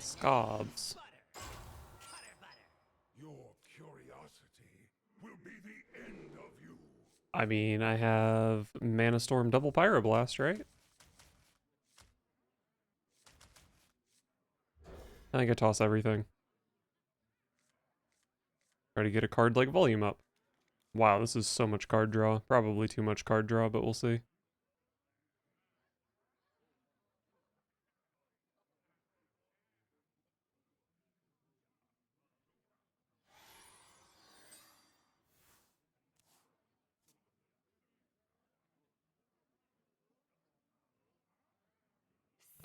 Scobs. Your curiosity will be the end of you. I mean, I have Manastorm double Pyroblast, right? I think I toss everything. Try to get a card like Volume Up. Wow, this is so much card draw. Probably too much card draw, but we'll see.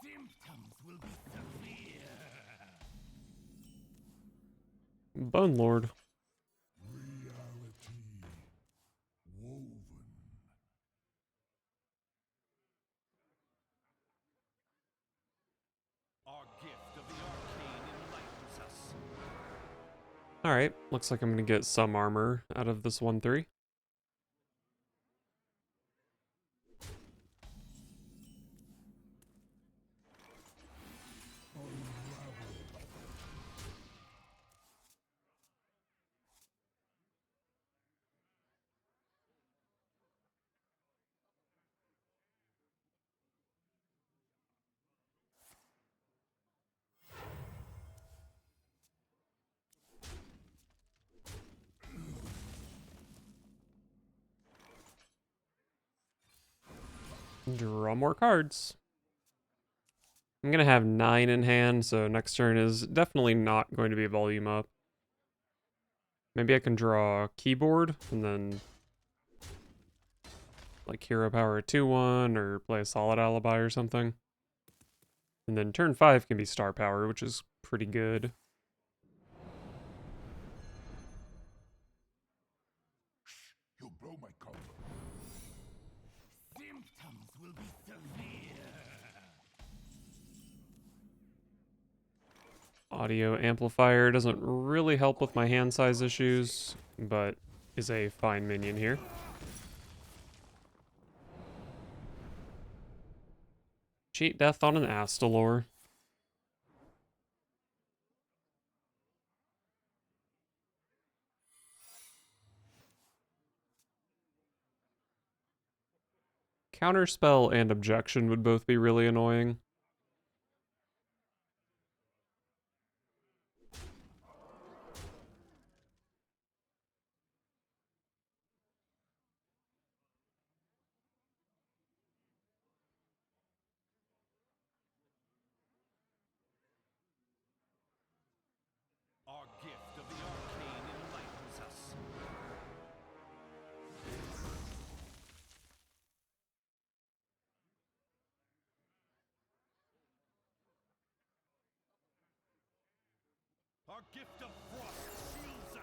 Symptoms will be severe. Bone Lord. Reality woven. Our gift of the arcane enlightens us. Alright, looks like I'm gonna get some armor out of this 1-3. Draw more cards. I'm gonna have 9 in hand, so next turn is definitely not going to be a Volume Up. Maybe I can draw a Keyboard, and then like Hero Power a 2-1, or play a Solid Alibi or something. And then turn 5 can be Star Power, which is pretty good. You'll blow my cover. Symptoms will be severe. Audio Amplifier doesn't really help with my hand size issues, but is a fine minion here. Cheat death on an Astalor. Counterspell and Objection would both be really annoying. Our gift of the arcane enlightens us. Our gift of frost shields us.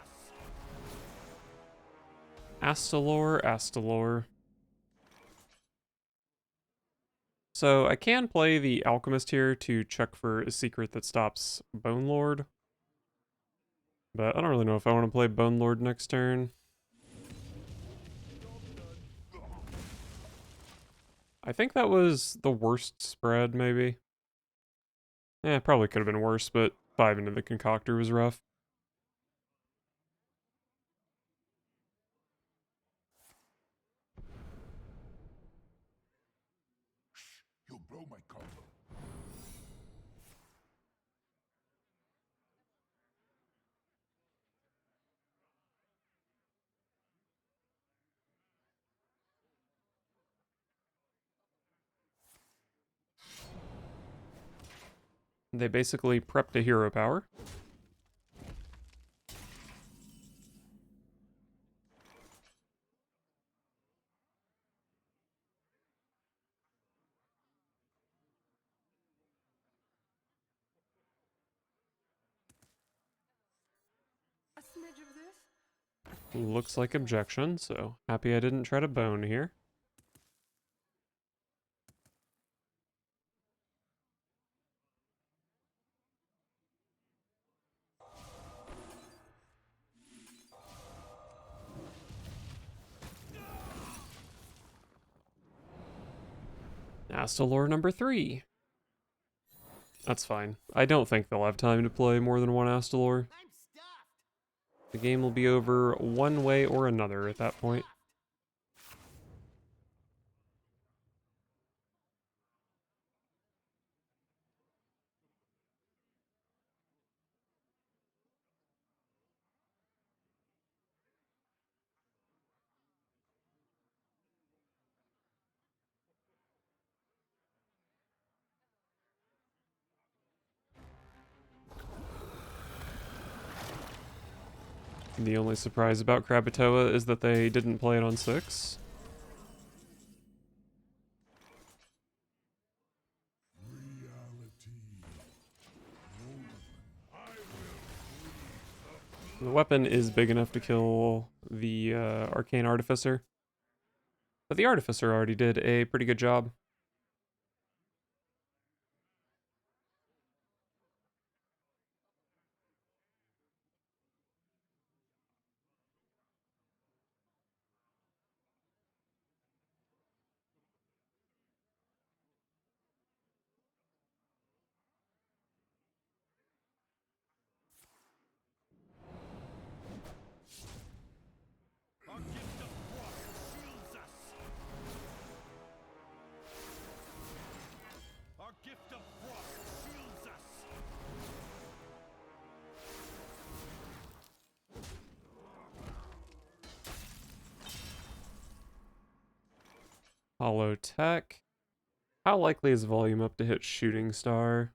Astalor, Astalor. So I can play the Alchemist here to check for a secret that stops Bone Lord. But I don't really know if I want to play Bone Lord next turn. I think that was the worst spread, maybe. Yeah, probably could have been worse, but 5 into the Concoctor was rough. You'll blow my cover. They basically prepped a hero power. A smidge of this? Looks like Objection, so happy I didn't try to bone here. Astalor number 3. That's fine. I don't think they'll have time to play more than one Astalor. I'm stuffed. The game will be over one way or another at that point. The only surprise about Krakatoa is that they didn't play it on 6. The weapon is big enough to kill the Arcane Artificer. But the Artificer already did a pretty good job. Our gift of frost shields us. Our gift of frost shields us. Hollow Tech. How likely is volume up to hit Shooting Star?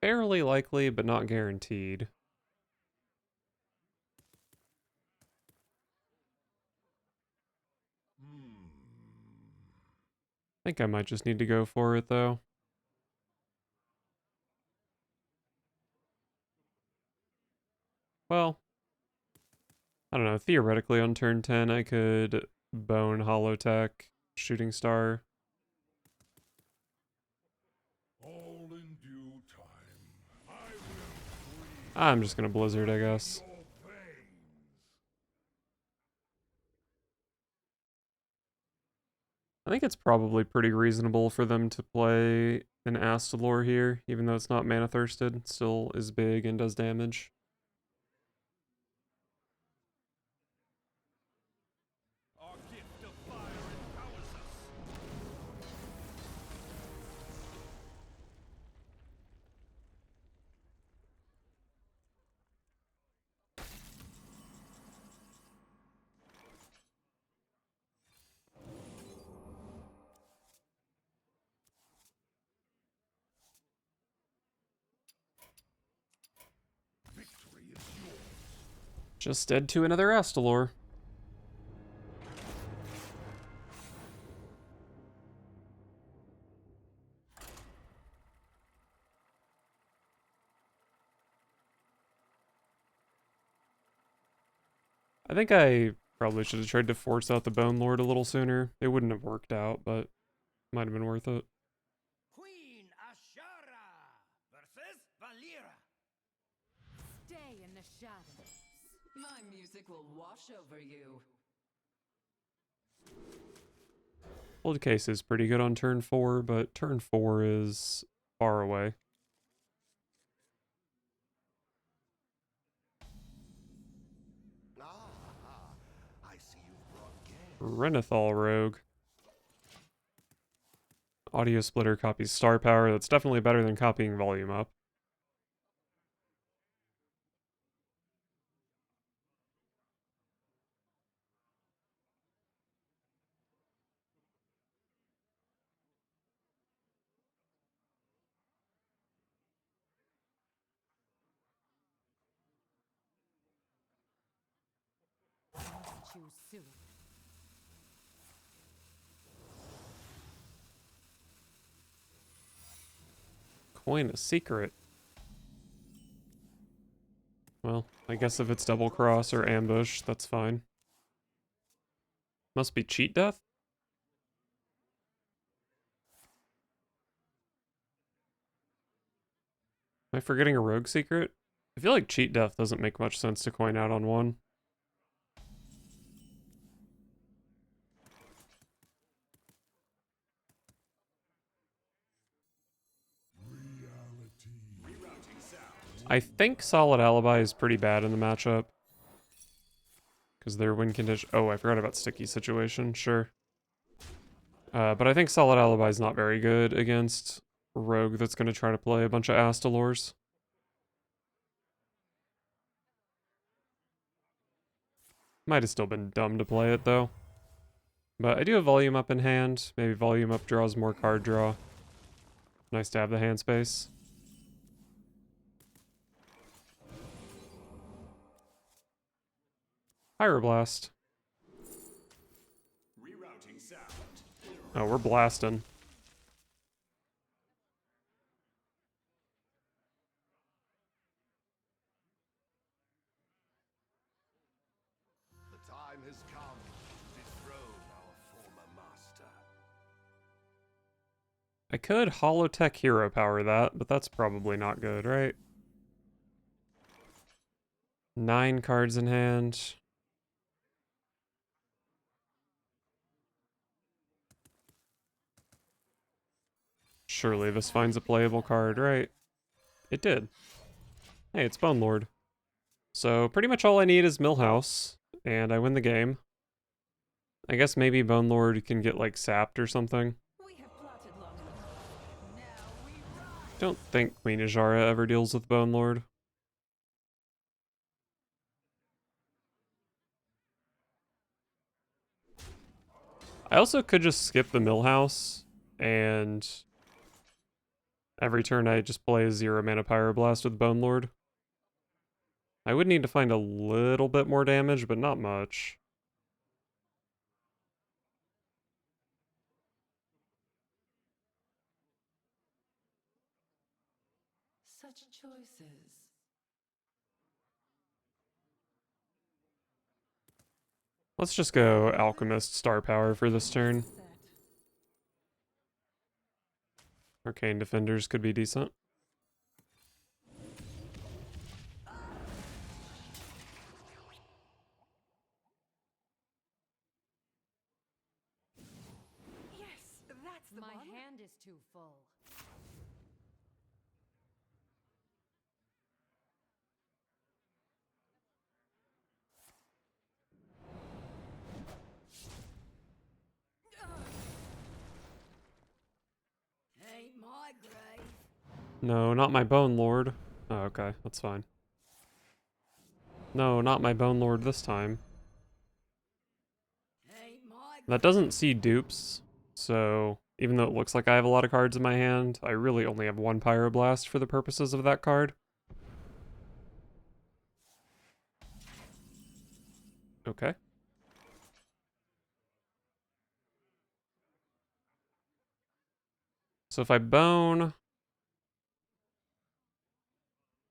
Fairly likely, but not guaranteed. I think I might just need to go for it, though. Well, I don't know. Theoretically, on turn 10, I could Bone, Hollow Tech, Shooting Star. All in due time. I will freeze I'm just gonna Blizzard, I guess. your veins. I think it's probably pretty reasonable for them to play an Astalor here, even though it's not mana thirsted. It still is big and does damage. Our gift of fire empowers us. Victory is yours. Just dead to another Astalor. I think I probably should have tried to force out the Bone Lord a little sooner. It wouldn't have worked out, but might have been worth it. Queen Ashara versus Valera. Stay in the shadows. My music will wash over you. Old Case is pretty good on turn 4, but turn 4 is far away. I see you brought guests. Renathal Rogue. Audio Splitter copies Star Power. That's definitely better than copying Volume Up. Choose soon. Coin a secret. Well, I guess if it's double cross or ambush, that's fine. Must be cheat death? Am I forgetting a rogue secret? I feel like cheat death doesn't make much sense to coin out on one. I think Solid Alibi is pretty bad in the matchup. Because their win condition... Oh, I forgot about Sticky Situation. Sure. But I think Solid Alibi is not very good against Rogue that's going to try to play a bunch of Astalors. Might have still been dumb to play it, though. But I do have Volume Up in hand. Maybe Volume Up draws more card draw. Nice to have the hand space. Pyroblast. Rerouting sound. Oh, we're blasting. The time has come to dethrone our former master. I could Holotech Hero Power that, but that's probably not good, right? 9 cards in hand. Surely this finds a playable card, right? It did. Hey, it's Bone Lord. So pretty much all I need is Millhouse, and I win the game. I guess maybe Bone Lord can get like sapped or something. We have plotted long enough. Now we ride. Don't think Queen Ajara ever deals with Bone Lord. I also could just skip the Millhouse, and every turn I just play a 0 mana Pyroblast with Bone Lord. I would need to find a little bit more damage, but not much. Such choices. Let's just go Alchemist Star Power for this turn. Set. Arcane Defenders could be decent. Yes, that's the My one. Hand is too full. Ain't my grave. No, not my Bone Lord. Oh, okay, that's fine. No, not my Bone Lord this time. Ain't my That doesn't see dupes, so even though it looks like I have a lot of cards in my hand, I really only have 1 Pyroblast for the purposes of that card. Okay. So if I Bone,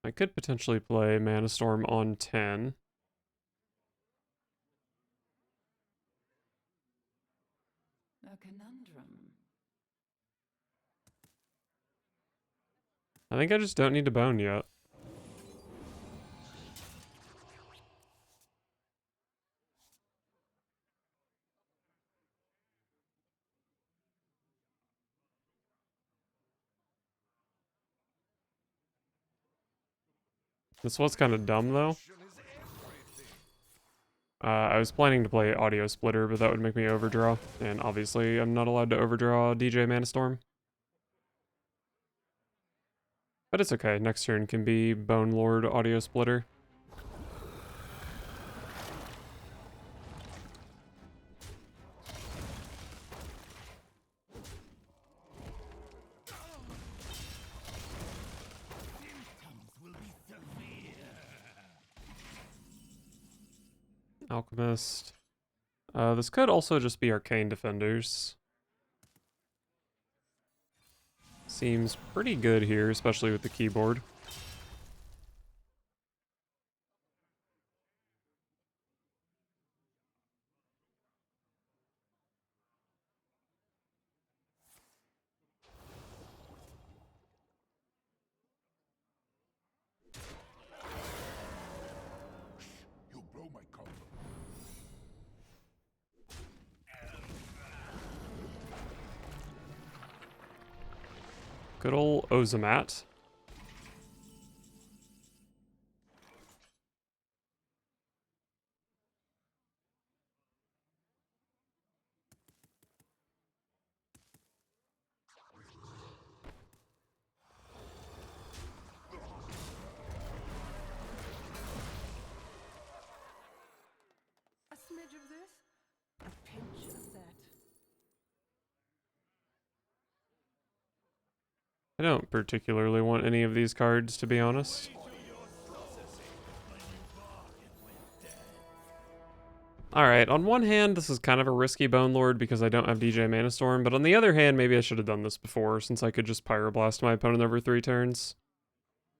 I could potentially play Manastorm on 10. A conundrum. I think I just don't need to Bone yet. This was kind of dumb, though. Is everything. I was planning to play Audio Splitter, but that would make me overdraw. And obviously, I'm not allowed to overdraw DJ Manastorm. But it's okay. Next turn can be Bone Lord Audio Splitter. Symptoms will be severe. Alchemist. This could also just be Arcane Defenders. Seems pretty good here, especially with the keyboard. You'll blow my cover. Good ol' Ozamat. I don't particularly want any of these cards, to be honest. Alright, on one hand, this is kind of a risky Bone Lord because I don't have DJ Manastorm, but on the other hand, maybe I should have done this before, since I could just Pyroblast my opponent over 3 turns.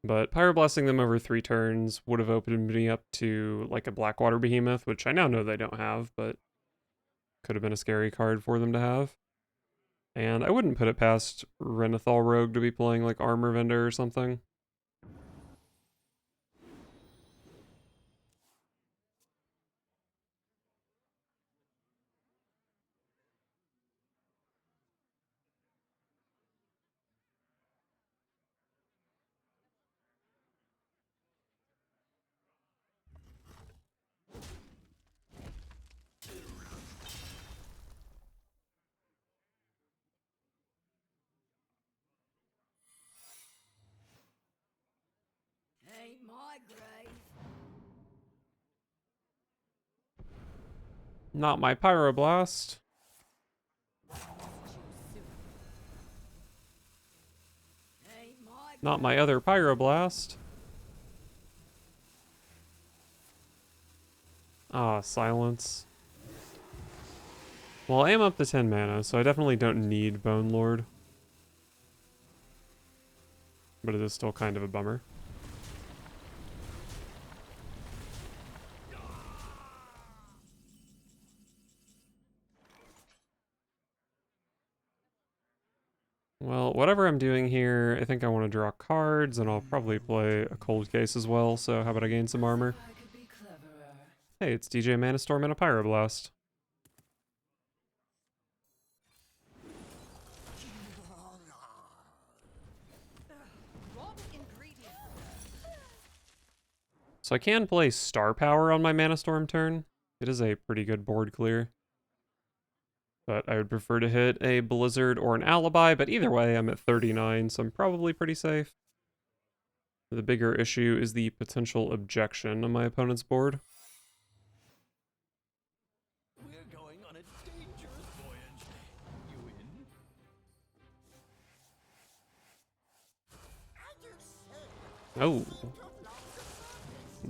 But Pyroblasting them over 3 turns would have opened me up to, like, a Blackwater Behemoth, which I now know they don't have, but could have been a scary card for them to have. And I wouldn't put it past Renathal Rogue to be playing, like, Armor Vendor or something. Ain't my grave. Not my Pyroblast. Ain't my Not my other Pyroblast. Ah, silence. Well, I am up to 10 mana, so I definitely don't need Bone Lord. But it is still kind of a bummer. Well, whatever I'm doing here, I think I want to draw cards, and I'll probably play a Cold Case as well, so how about I gain some armor? I could be cleverer. Hey, it's DJ Manastorm and a Pyroblast. Wrong ingredient. So I can play Star Power on my Manastorm turn. It is a pretty good board clear. But I would prefer to hit a Blizzard or an Alibi, but either way, I'm at 39, so I'm probably pretty safe. The bigger issue is the potential objection on my opponent's board. We're going on a dangerous voyage. You in? Oh.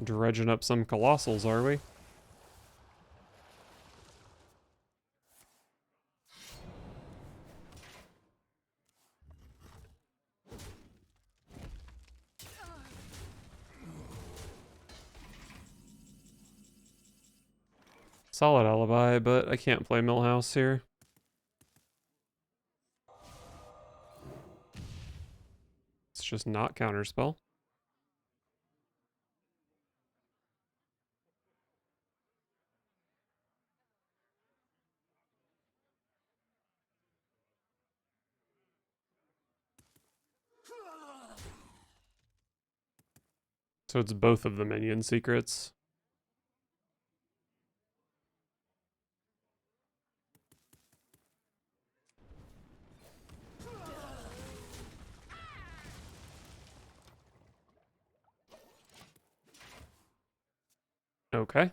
Dredging up some Colossals, are we? Solid Alibi, but I can't play Millhouse here. It's just not Counterspell. So it's both of the minion secrets. Okay.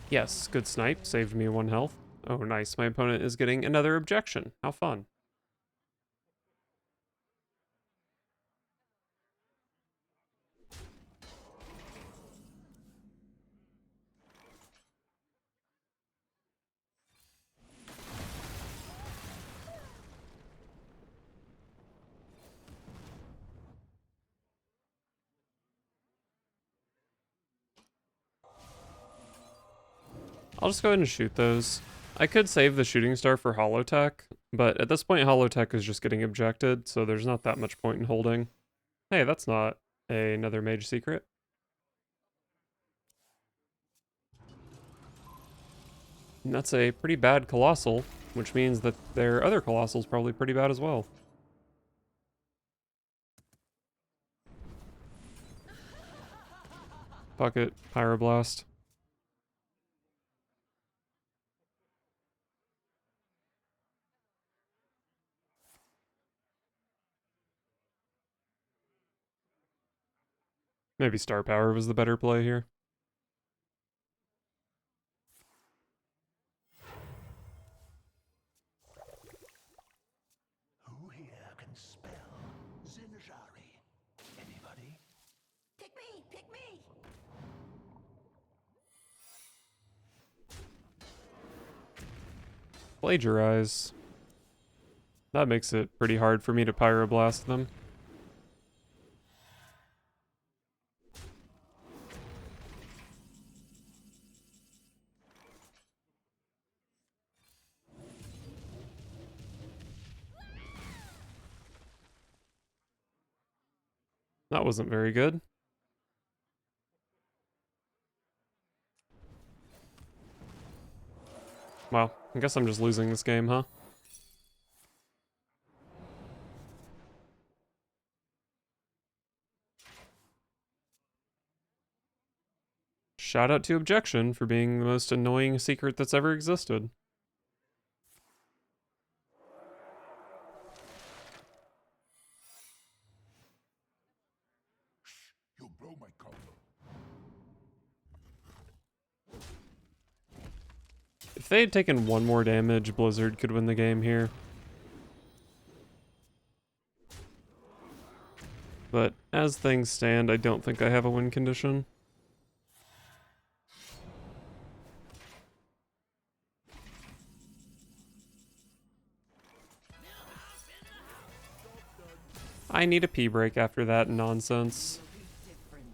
Yes, good snipe. Saved me 1 health. Oh, nice. My opponent is getting another objection. How fun. I'll just go ahead and shoot those. I could save the shooting star for Holotech, but at this point Holotech is just getting objected, so there's not that much point in holding. Hey, that's not another mage secret. And that's a pretty bad Colossal, which means that their other Colossal's probably pretty bad as well. Fuck it, Pyroblast. Maybe Star Power was the better play here. Who here can spell Zinjari? Anybody? Pick me! Pick me! Plagiarize. That makes it pretty hard for me to Pyroblast them. That wasn't very good. Well, I guess I'm just losing this game, huh? Shout out to Objection for being the most annoying secret that's ever existed. You'll blow my cover. If they had taken one more damage, Blizzard could win the game here. But as things stand, I don't think I have a win condition. I need a pee break after that nonsense. Different.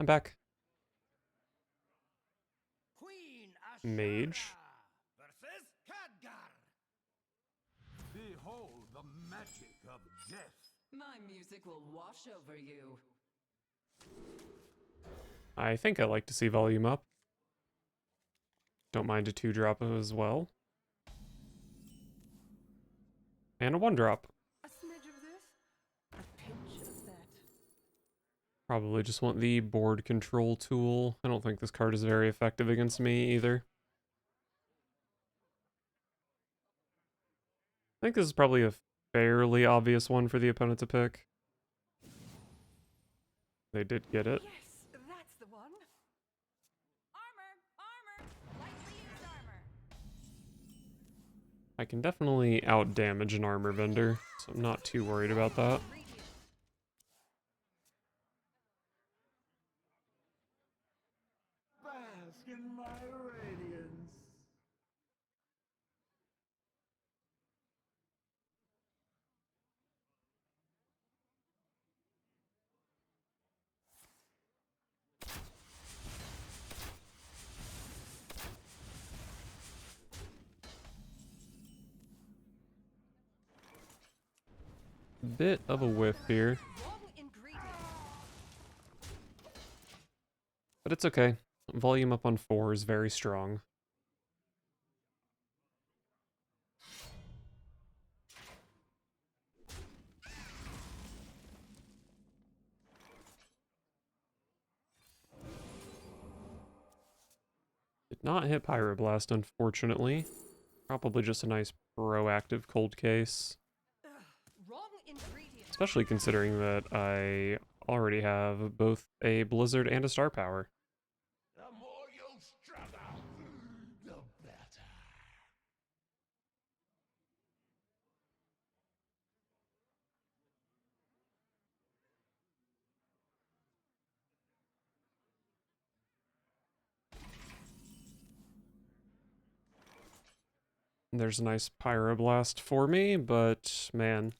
I'm back. Queen Mage. versus Khadgar. Behold the magic of death. My music will wash over you. I think I like to see volume up. Don't mind a 2-drop as well. And a 1-drop. A smidge of this, a pinch of that. Probably just want the board control tool. I don't think this card is very effective against me either. I think this is probably a fairly obvious one for the opponent to pick. They did get it. Yes, that's the one. Armor, armor, lightly used armor. I can definitely out-damage an armor vendor, so I'm not too worried about that. Bask in my radiance. Bit of a whiff here, Wrong ingredient. but it's okay. Volume up on 4 is very strong. Did not hit Pyroblast, unfortunately. Probably just a nice proactive cold case. Wrong ingredient. Especially considering that I already have both a Blizzard and a Star Power. The more you struggle, the better. There's a nice Pyroblast for me, but man,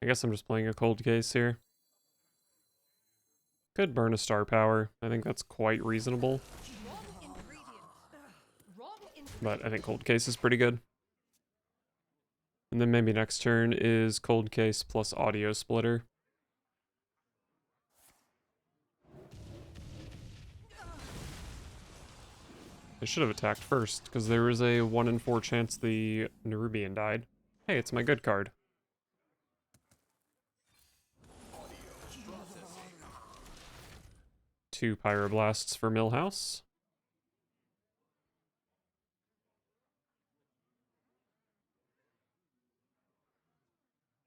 I guess I'm just playing a cold case here. Could burn a Star Power. I think that's quite reasonable, Wrong ingredient. Wrong ingredient. but I think cold case is pretty good. And then maybe next turn is cold case plus audio splitter. I should have attacked first, because there was a 1 in 4 chance the Nerubian died. Hey, it's my good card. Two Pyroblasts for Millhouse.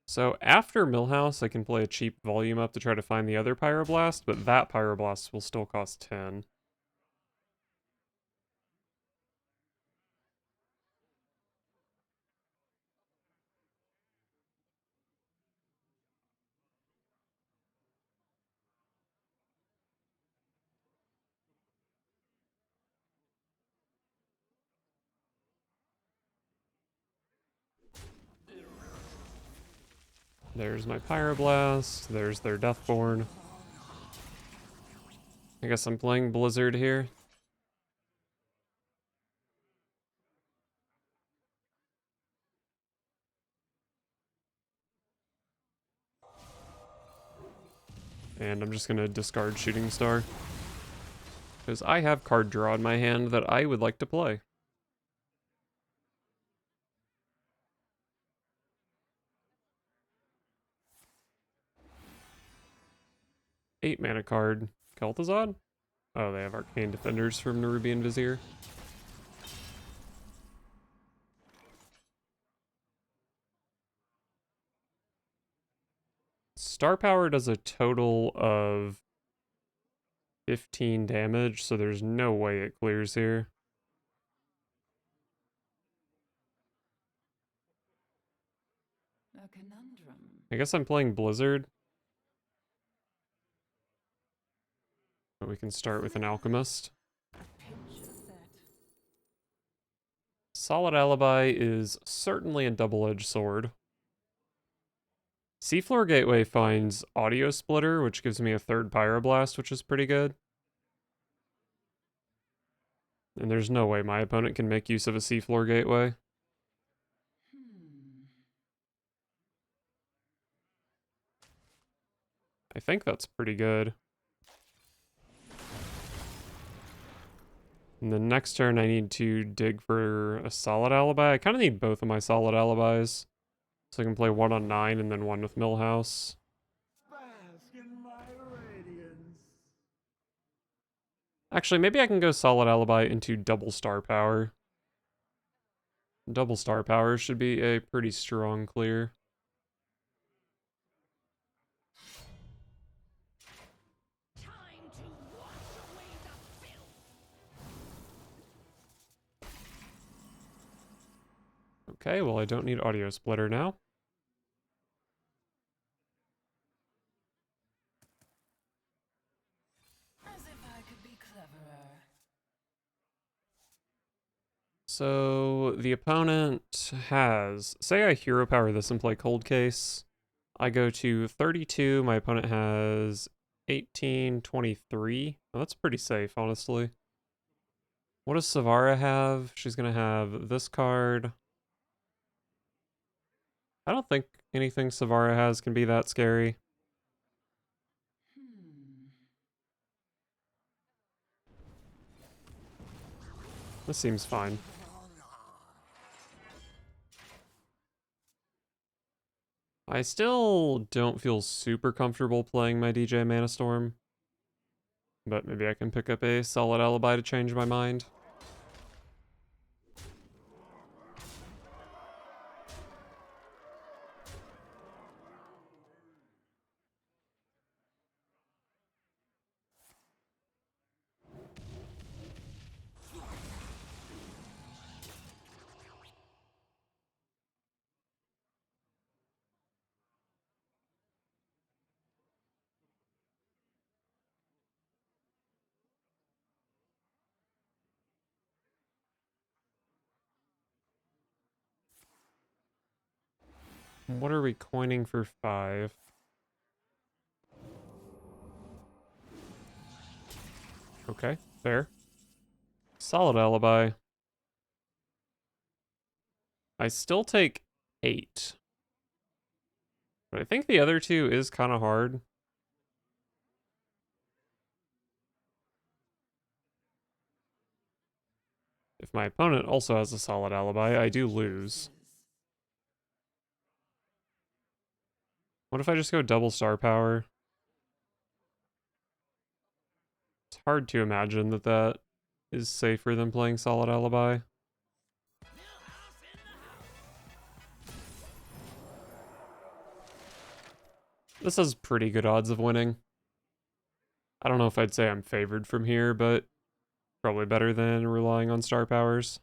So after Millhouse, I can play a cheap volume up to try to find the other Pyroblast, but that Pyroblast will still cost 10. There's my Pyroblast, there's their Deathborn. I guess I'm playing Blizzard here. And I'm just gonna discard Shooting Star, because I have card draw in my hand that I would like to play. 8 mana card. Kel'Thuzad? Oh, they have Arcane Defenders from Nerubian Vizier. Star Power does a total of 15 damage, so there's no way it clears here. A conundrum. I guess I'm playing Blizzard. But we can start with an Alchemist. Picture that. Solid Alibi is certainly a double-edged sword. Seafloor Gateway finds Audio Splitter, which gives me a third Pyroblast, which is pretty good. And there's no way my opponent can make use of a Seafloor Gateway. I think that's pretty good. And then next turn I need to dig for a Solid Alibi. I kind of need both of my Solid Alibis. So I can play 1 on 9 and then 1 with Millhouse. Bask in my radiance. Actually, maybe I can go Solid Alibi into double Star Power. Double Star Power should be a pretty strong clear. Time to wash away the filth. Okay, well I don't need Audio Splitter now. As if I could be cleverer. So the opponent has, say I Hero Power this and play Cold Case. I go to 32, my opponent has 18, 23. Well, that's pretty safe, honestly. What does Savara have? She's gonna have this card. I don't think anything Savara has can be that scary. This seems fine. I still don't feel super comfortable playing my DJ Manastorm, but maybe I can pick up a solid alibi to change my mind. What are we coining for 5? Okay, fair. Solid alibi. I still take 8. But I think the other 2 is kind of hard. If my opponent also has a solid alibi, I do lose. What if I just go double star power? It's hard to imagine that that is safer than playing solid alibi. This has pretty good odds of winning. I don't know if I'd say I'm favored from here, but probably better than relying on star powers.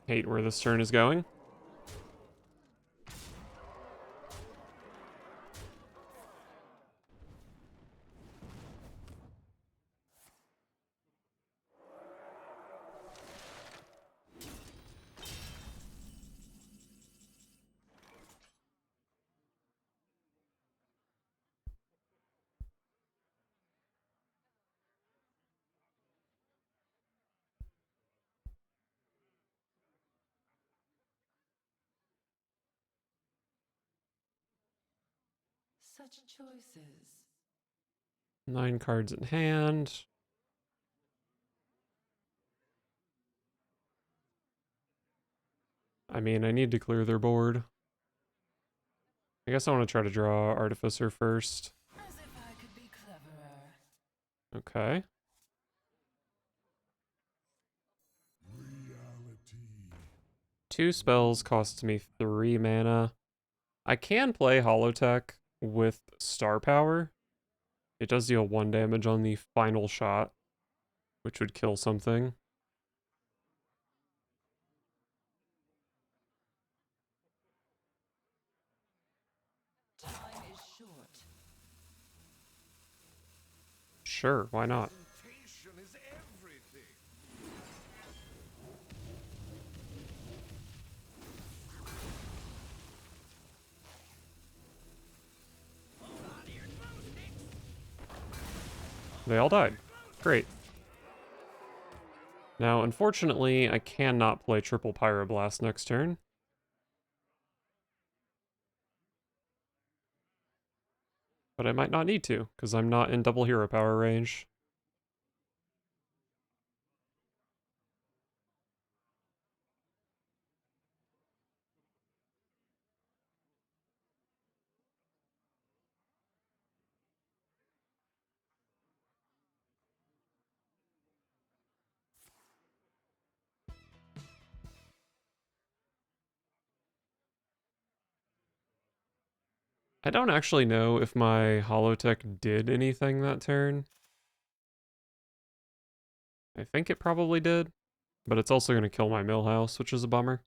Hate where this turn is going. Such choices. 9 cards in hand. I mean, I need to clear their board. I guess I want to try to draw Artificer first. As if I could be cleverer. Okay. Reality. 2 spells costs me 3 mana. I can play Holotech with star power. It does deal 1 damage on the final shot, which would kill something. Time is short. Sure, why not? Presentation is everything. They all died. Great. Now, unfortunately, I cannot play triple Pyroblast next turn. But I might not need to, because I'm not in double hero power range. I don't actually know if my Holotech did anything that turn. I think it probably did, but it's also going to kill my Millhouse, which is a bummer.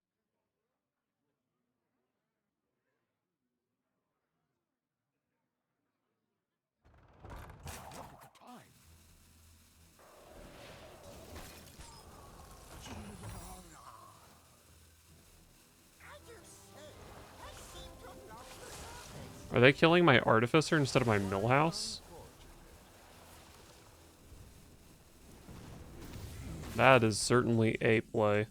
Are they killing my Artificer instead of my Millhouse? That is certainly a play.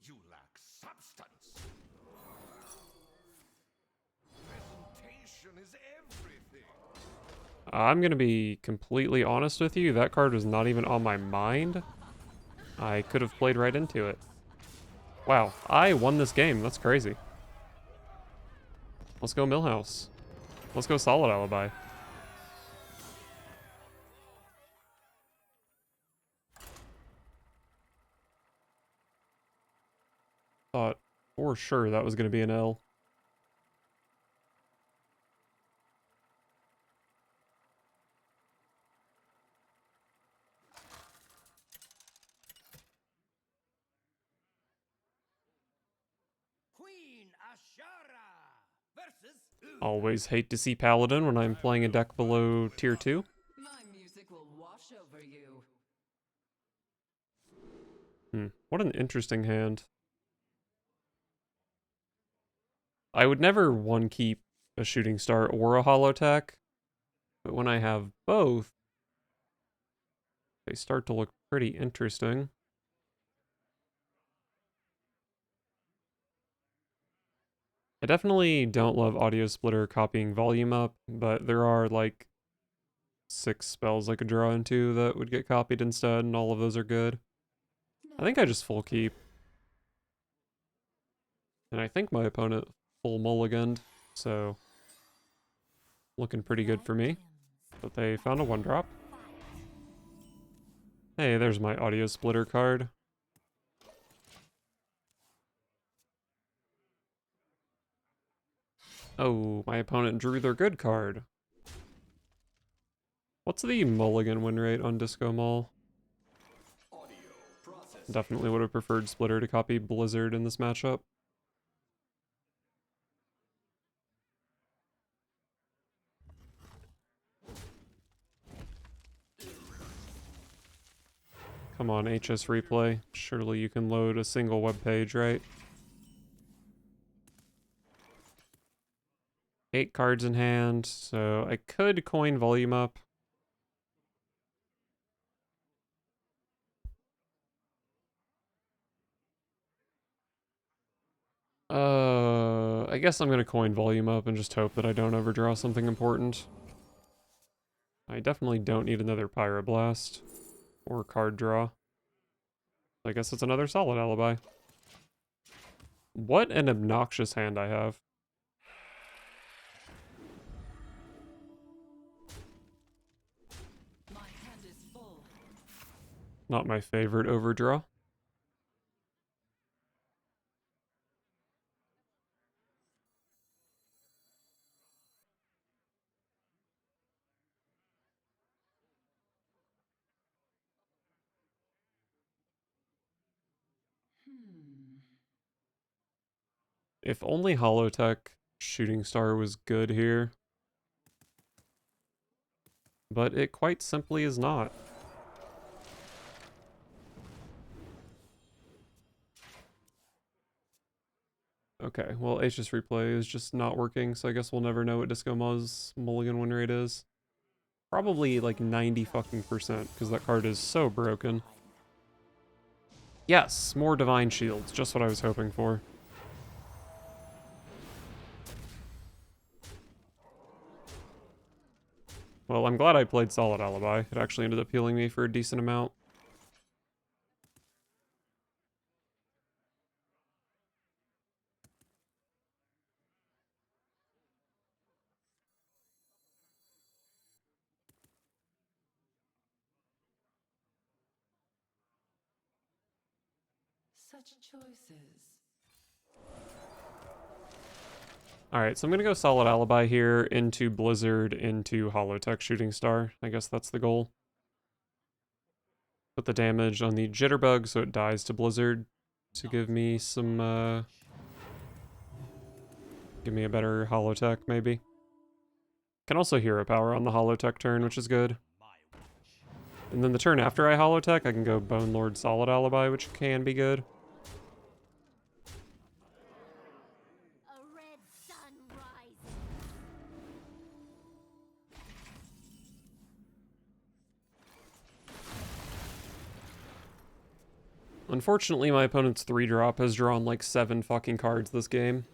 You lack substance. Presentation is everything. I'm gonna be completely honest with you, that card was not even on my mind. I could have played right into it. Wow, I won this game, that's crazy. Let's go Millhouse. Let's go Solid Alibi. Thought for sure that was gonna be an L. Queen Ashara versus Always hate to see Paladin when I'm playing a deck below tier 2. My music will wash over you. What an interesting hand. I would never one keep a Shooting Star or a Holotech, but when I have both, they start to look pretty interesting. I definitely don't love Audio Splitter copying volume up, but there are like 6 spells I could draw into that would get copied instead, and all of those are good. I think I just full keep. And I think my opponent full mulliganed, so looking pretty good for me. But they found a 1-drop. Hey, there's my Audio Splitter card. Oh, my opponent drew their good card. What's the mulligan win rate on Disco Mall? Definitely would have preferred Splitter to copy Blizzard in this matchup. Come on, HS Replay. Surely you can load a single web page, right? 8 cards in hand, so I could coin volume up. I guess I'm gonna coin volume up and just hope that I don't overdraw something important. I definitely don't need another Pyroblast or card draw. I guess it's another Solid Alibi. What an obnoxious hand I have. My hand is full. Not my favorite overdraw. If only Holotech Shooting Star was good here. But it quite simply is not. Okay, well, HS Replay is just not working, so I guess we'll never know what Disco Mall's mulligan win rate is. Probably like 90 fucking %, because that card is so broken. Yes, more Divine Shields, just what I was hoping for. Well, I'm glad I played Solid Alibi. It actually ended up healing me for a decent amount. Such choices. Alright, so I'm gonna go Solid Alibi here, into Blizzard, into Holotech Shooting Star. I guess that's the goal. Put the damage on the Jitterbug so it dies to Blizzard to give me some, give me a better Holotech, maybe. Can also Hero Power on the Holotech turn, which is good. And then the turn after I Holotech, I can go Bone Lord Solid Alibi, which can be good. Unfortunately, my opponent's 3-drop has drawn like 7 fucking cards this game.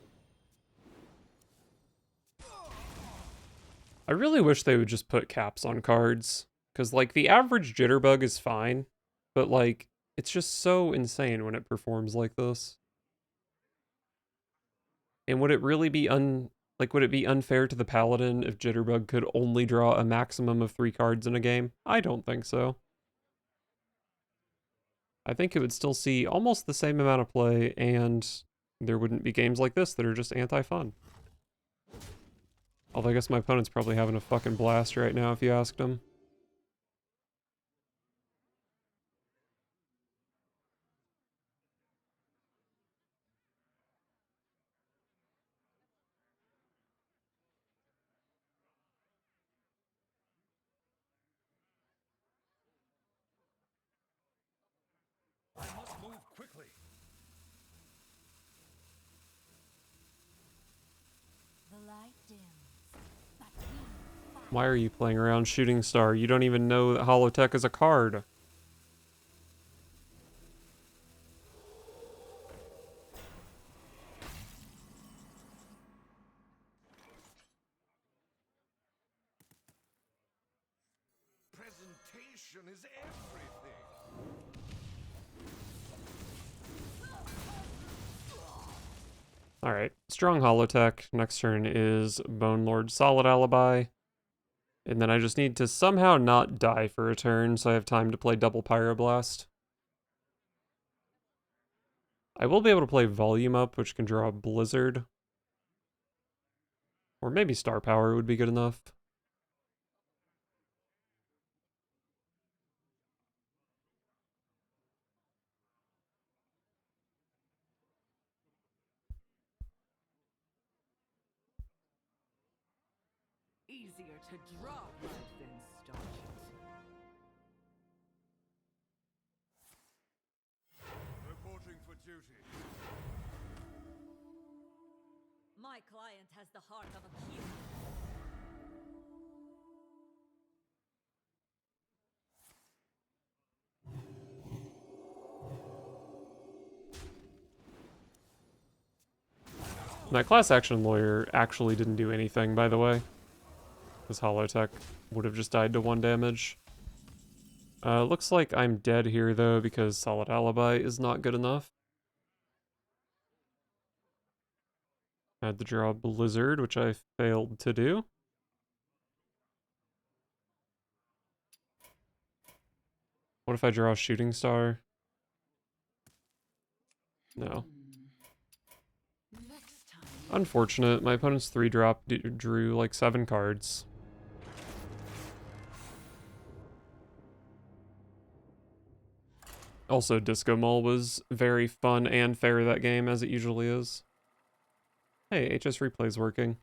I really wish they would just put caps on cards. Because, like, the average Jitterbug is fine. But, like, it's just so insane when it performs like this. And would it really be would it be unfair to the Paladin if Jitterbug could only draw a maximum of 3 cards in a game? I don't think so. I think it would still see almost the same amount of play, and there wouldn't be games like this that are just anti-fun. Although I guess my opponent's probably having a fucking blast right now if you asked him. I must move quickly. The light dims, but we fight. Why are you playing around Shooting Star? You don't even know that Holotech is a card. Presentation is everything. Alright, strong Holotech. Next turn is Bone Lord Solid Alibi. And then I just need to somehow not die for a turn, so I have time to play double Pyroblast. I will be able to play Volume Up, which can draw a Blizzard. Or maybe Star Power would be good enough. Easier to draw blood than staunch it. Reporting for duty. My client has the heart of a cube. That class action lawyer actually didn't do anything, by the way. This Holotech would have just died to 1 damage. Looks like I'm dead here, though, because Solid Alibi is not good enough. I had to draw Blizzard, which I failed to do. What if I draw Shooting Star? No. Next time. Unfortunate. My opponent's 3-drop drew like 7 cards. Also, Disco Mall was very fun and fair that game, as it usually is. Hey, HS Replay's working.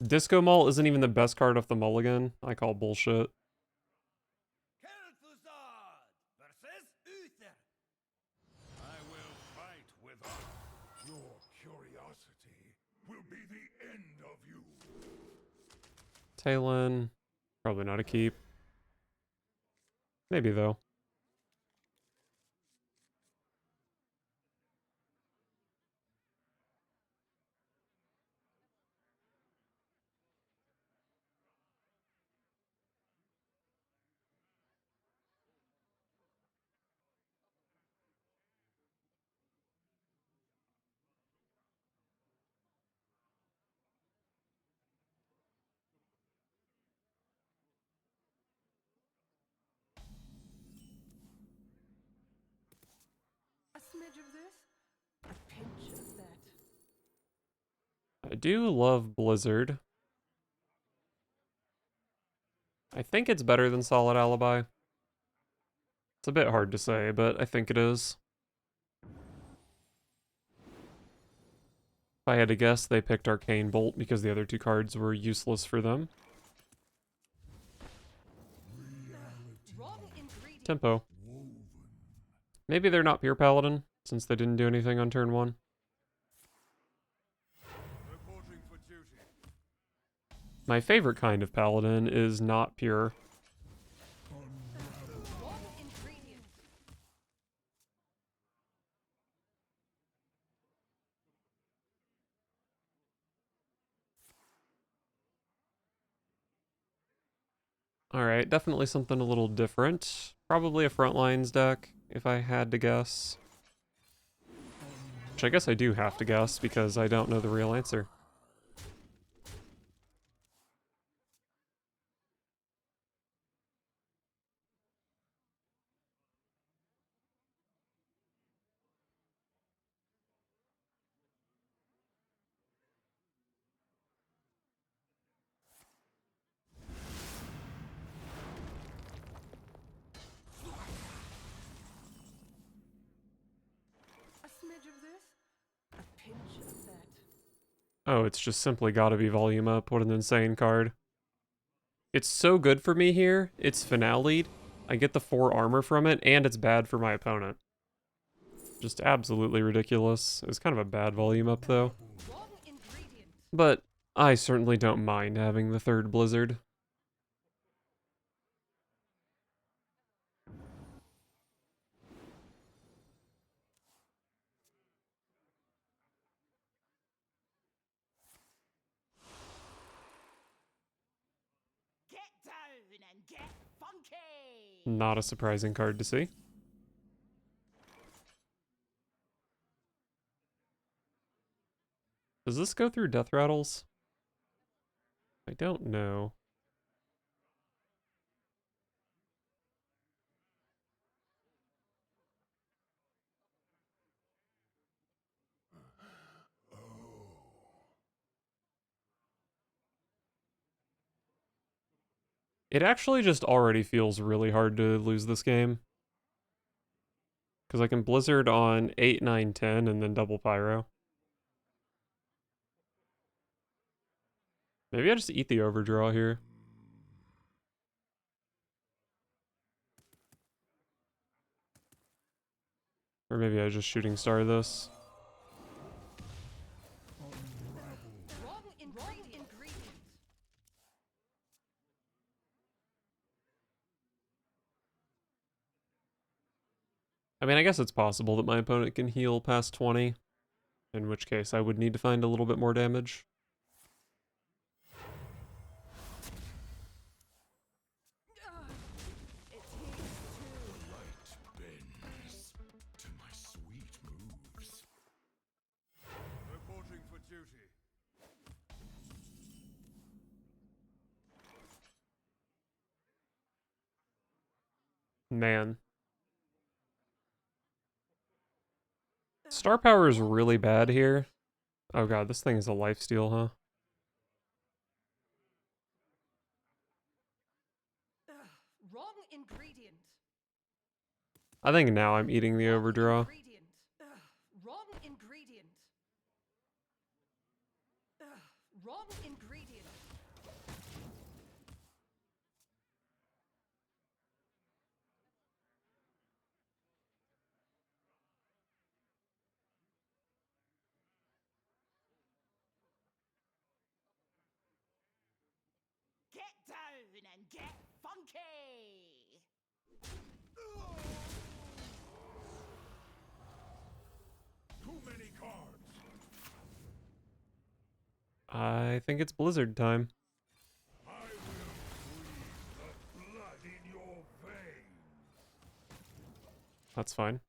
Disco Mall isn't even the best card off the mulligan. I call bullshit. Kel'Thuzad versus Uther. I will fight with honor. Your curiosity will be the end of you. Talon. Probably not a keep. Maybe, though. A smidge of this, a pinch of that. I do love Blizzard. I think it's better than Solid Alibi. It's a bit hard to say, but I think it is. If I had to guess, they picked Arcane Bolt because the other 2 cards were useless for them. Wrong ingredient. Tempo. Maybe they're not pure Paladin, since they didn't do anything on turn 1. Reporting for duty. My favorite kind of Paladin is not pure. Alright, definitely something a little different. Probably a Frontlines deck, if I had to guess. Which I guess I do have to guess, because I don't know the real answer. A smidge of this, a pinch of that. Oh, it's just simply gotta be volume up. What an insane card. It's so good for me here. It's finale. I get the 4 armor from it, and it's bad for my opponent. Just absolutely ridiculous. It was kind of a bad volume up, though. Wrong ingredient. But I certainly don't mind having the 3rd Blizzard. Get down and get funky! Not a surprising card to see. Does this go through Death Rattles? I don't know. It actually just already feels really hard to lose this game. Because I can Blizzard on 8, 9, 10, and then double Pyro. Maybe I just eat the overdraw here. Or maybe I just shooting star this. Wrong ingredient. I mean, I guess it's possible that my opponent can heal past 20. In which case, I would need to find a little bit more damage. It tastes too. Light bends to my sweet moves. Reporting for duty. Man. Star power is really bad here. Oh god, this thing is a lifesteal, huh? Wrong ingredient. I think now I'm eating the overdraw. Ingredient. Wrong ingredient. Wrong ingredient. Get down and get funky! Too many cards. I think it's Blizzard time. I will freeze the blood in your veins. That's fine.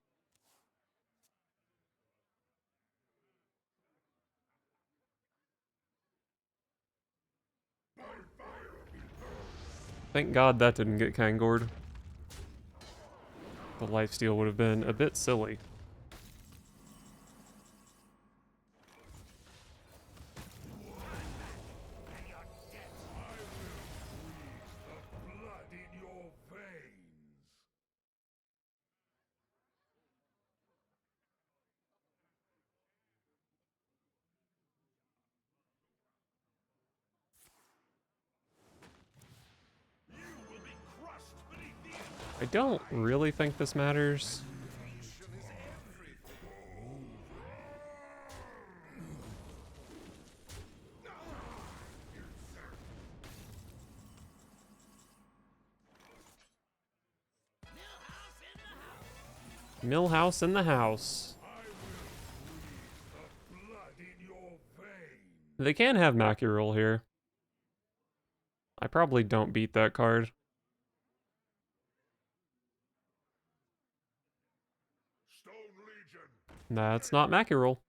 Thank God that didn't get Kangor'd. The lifesteal would have been a bit silly. The blood in your veins. You will be crushed beneath the I don't really think this matters. invasion is everything. Millhouse in the house. I will freeze the blood in your veins. They can have Mackerel here. I probably don't beat that card. That's not Mackerel.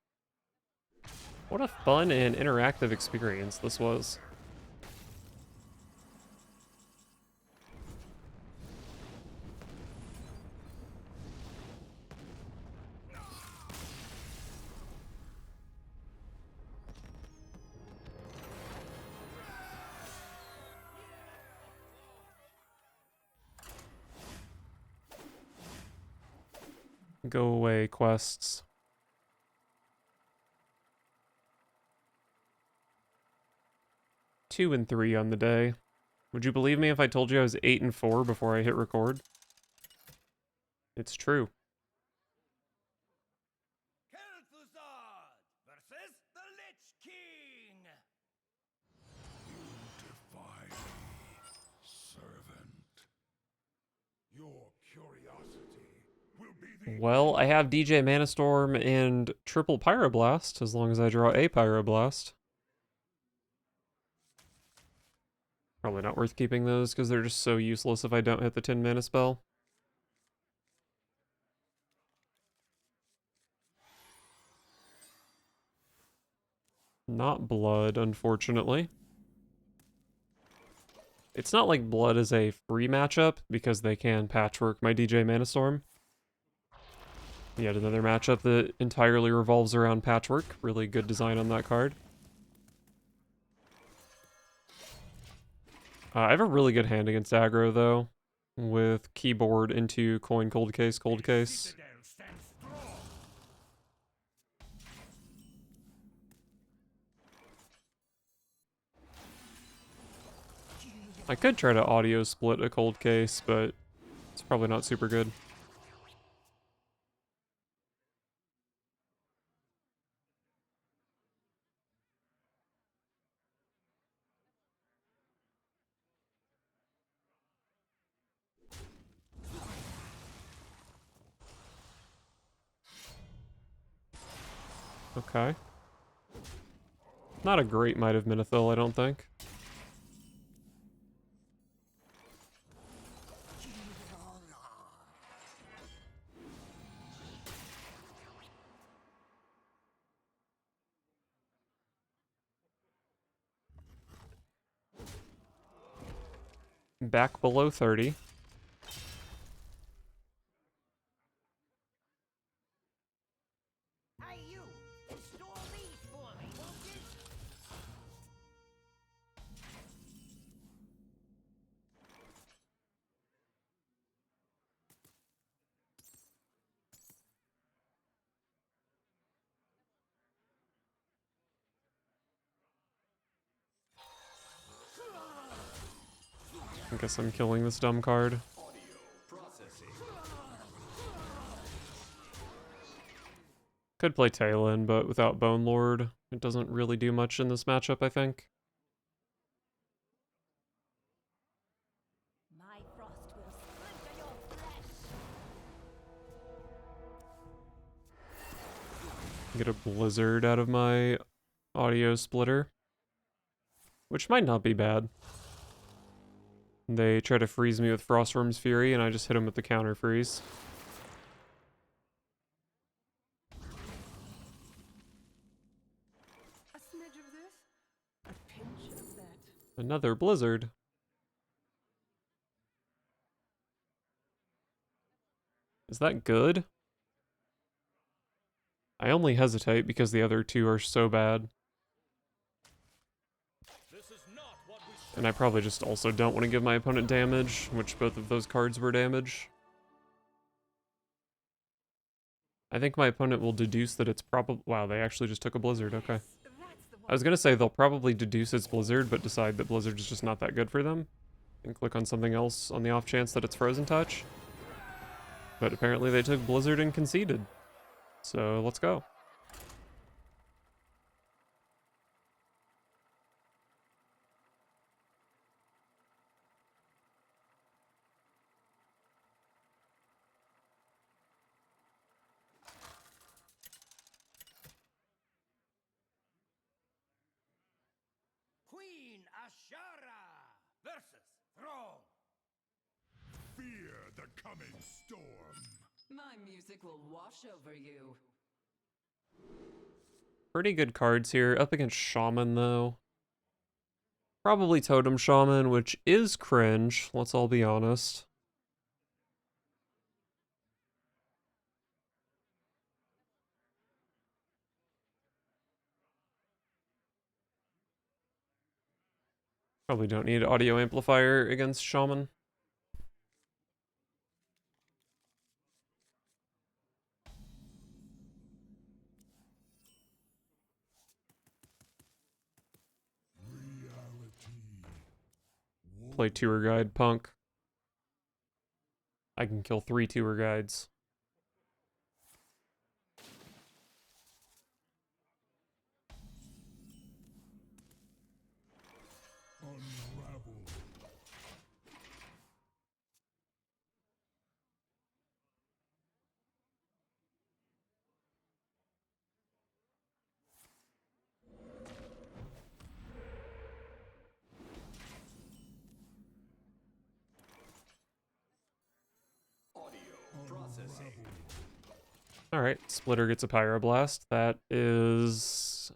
What a fun and interactive experience this was. Go away, quests. 2 and 3 on the day. Would you believe me if I told you I was 8 and 4 before I hit record? It's true. Kel'Thuzad versus the Lich King. You defy me, servant. Your curiosity will be the Well, I have DJ Manastorm and triple Pyroblast, as long as I draw a Pyroblast. Probably not worth keeping those, because they're just so useless if I don't hit the 10 mana spell. Not Blood, unfortunately. It's not like Blood is a free matchup, because they can patchwork my DJ Manastorm. Yet another matchup that entirely revolves around patchwork. Really good design on that card. I have a really good hand against aggro, though, with keyboard into coin cold case, cold case. citadel stands strong. I could try to audio split a cold case, but it's probably not super good. Okay. Not a great Might of Minithil, I don't think. Back below 30. Hey, you! Install these for me, won't you? I guess I'm killing this dumb card. Could play Talon, but without Bone Lord, it doesn't really do much in this matchup, I think. My frost will splinter your flesh. Get a Blizzard out of my audio splitter, which might not be bad. They try to freeze me with Frostworm's Fury, and I just hit him with the counter freeze. A smidge of this, a pinch of that. Another Blizzard. Is that good? I only hesitate because the other two are so bad. This is not what we And I probably just also don't want to give my opponent damage, which both of those cards were damage. I think my opponent will deduce that it's probably... Wow, they actually just took a Blizzard, okay. That's the one. I was gonna say they'll probably deduce it's Blizzard, but decide that Blizzard is just not that good for them. And click on something else on the off chance that it's Frozen Touch. But apparently they took Blizzard and conceded. So let's go. Queen Ashara versus Thrall. Fear the coming storm. My music will wash over you. Pretty good cards here. Up against Shaman, though. Probably Totem Shaman, which is cringe, let's all be honest. Probably don't need audio amplifier against Shaman. Play Tour Guide Punk. I can kill 3 Tour Guides. Alright, Splitter gets a Pyroblast. That is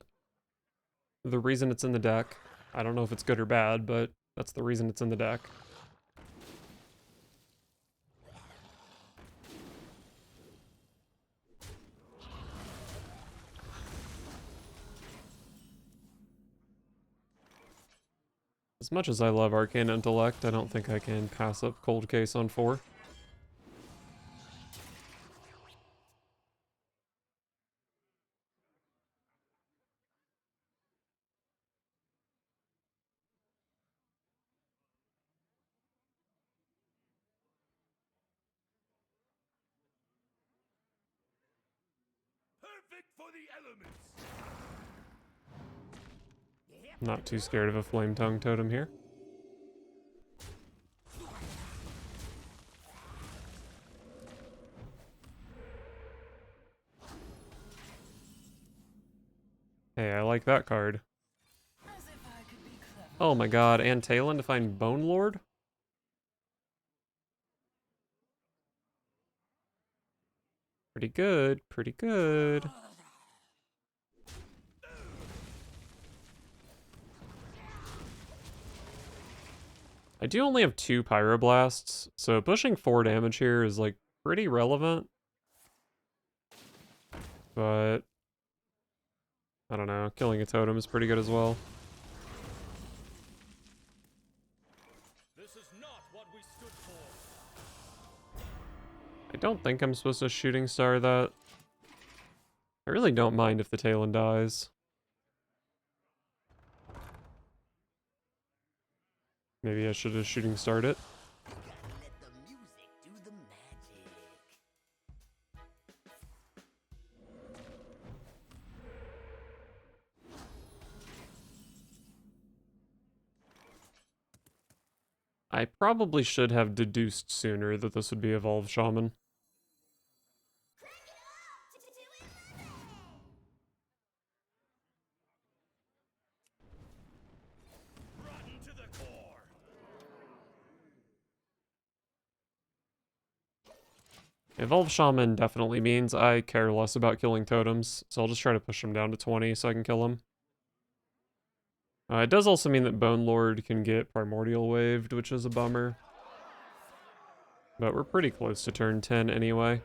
the reason it's in the deck. I don't know if it's good or bad, but that's the reason it's in the deck. As much as I love Arcane Intellect, I don't think I can pass up Cold Case on 4. Perfect for the elements. Not too scared of a Flame Tongue Totem here. Hey, I like that card. As if I could be clever. Oh my god, and Talon to find Bone Lord? Pretty good, pretty good. I do only have 2 Pyroblasts, so pushing 4 damage here is like pretty relevant. But I don't know, killing a totem is pretty good as well. This is not what we stood for. I don't think I'm supposed to Shooting Star that. I really don't mind if the Talon dies. Maybe I should have Shooting Starred it. Let the music do the magic. I probably should have deduced sooner that this would be Evolved Shaman. Rotten to the core. Evolved Shaman definitely means I care less about killing totems, so I'll just try to push him down to 20 so I can kill him. It does also mean that Bone Lord can get Primordial Waved, which is a bummer. But we're pretty close to turn 10 anyway.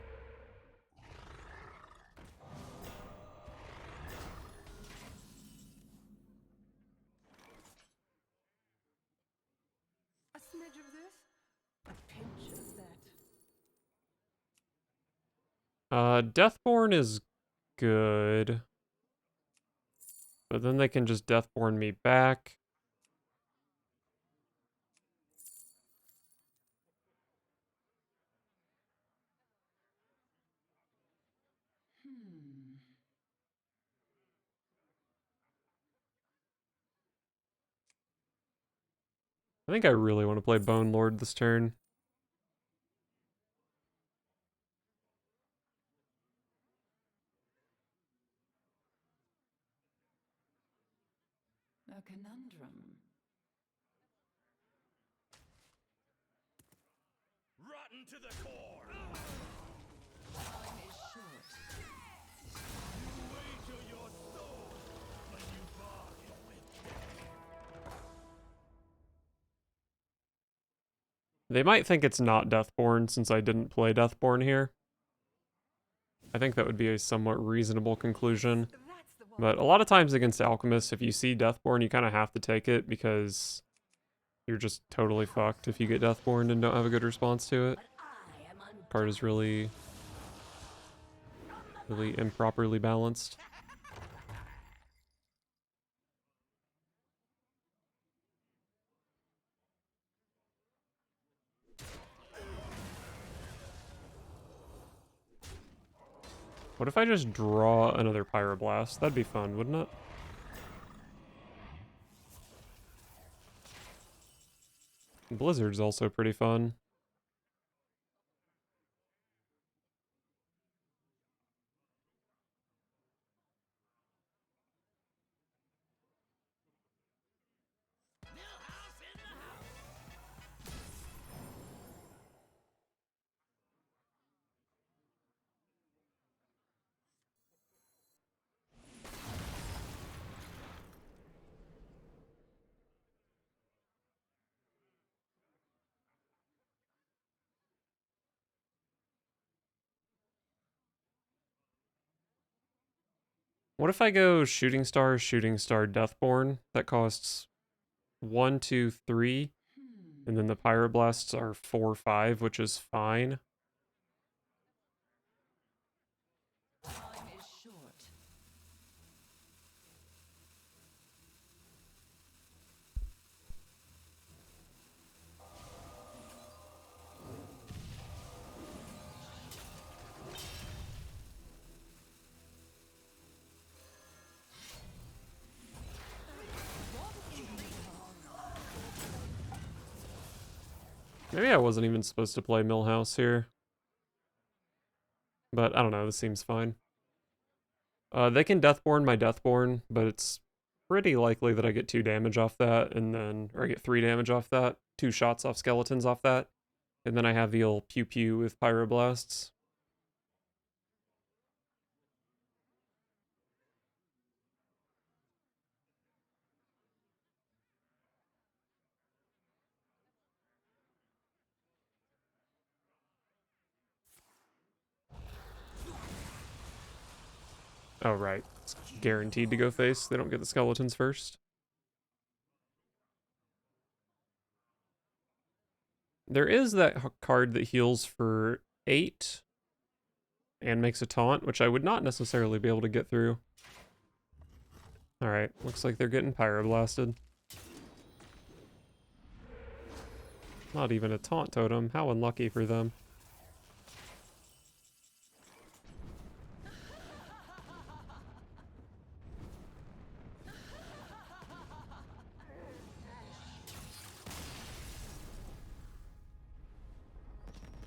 A smidge of this, a pinch of that. Deathborn is good. But then they can just Deathborn me back. I think I really want to play Bone Lord this turn. A conundrum. Rotten to the core. Time is short. You They might think it's not Deathborn since I didn't play Deathborn here. I think that would be a somewhat reasonable conclusion. But a lot of times against Alchemists, if you see Deathborn, you kind of have to take it because you're just totally fucked if you get Deathborn and don't have a good response to it. Card is really improperly balanced. What if I just draw another Pyroblast? That'd be fun, wouldn't it? Blizzard's also pretty fun. What if I go Shooting Star, Deathborn? That costs 1, 2, 3, and then the Pyroblasts are 4, 5, which is fine. Time is short. Maybe I wasn't even supposed to play Millhouse here. But I don't know, this seems fine. They can Deathborn my Deathborn, but it's pretty likely that I get 2 damage off that, and then, or I get 3 damage off that, 2 shots off skeletons off that, and then I have the old pew pew with Pyroblasts. Oh, right. It's guaranteed to go face. They don't get the skeletons first. There is that card that heals for 8 and makes a taunt, which I would not necessarily be able to get through. Alright, looks like they're getting Pyroblasted. Not even a taunt totem. How unlucky for them.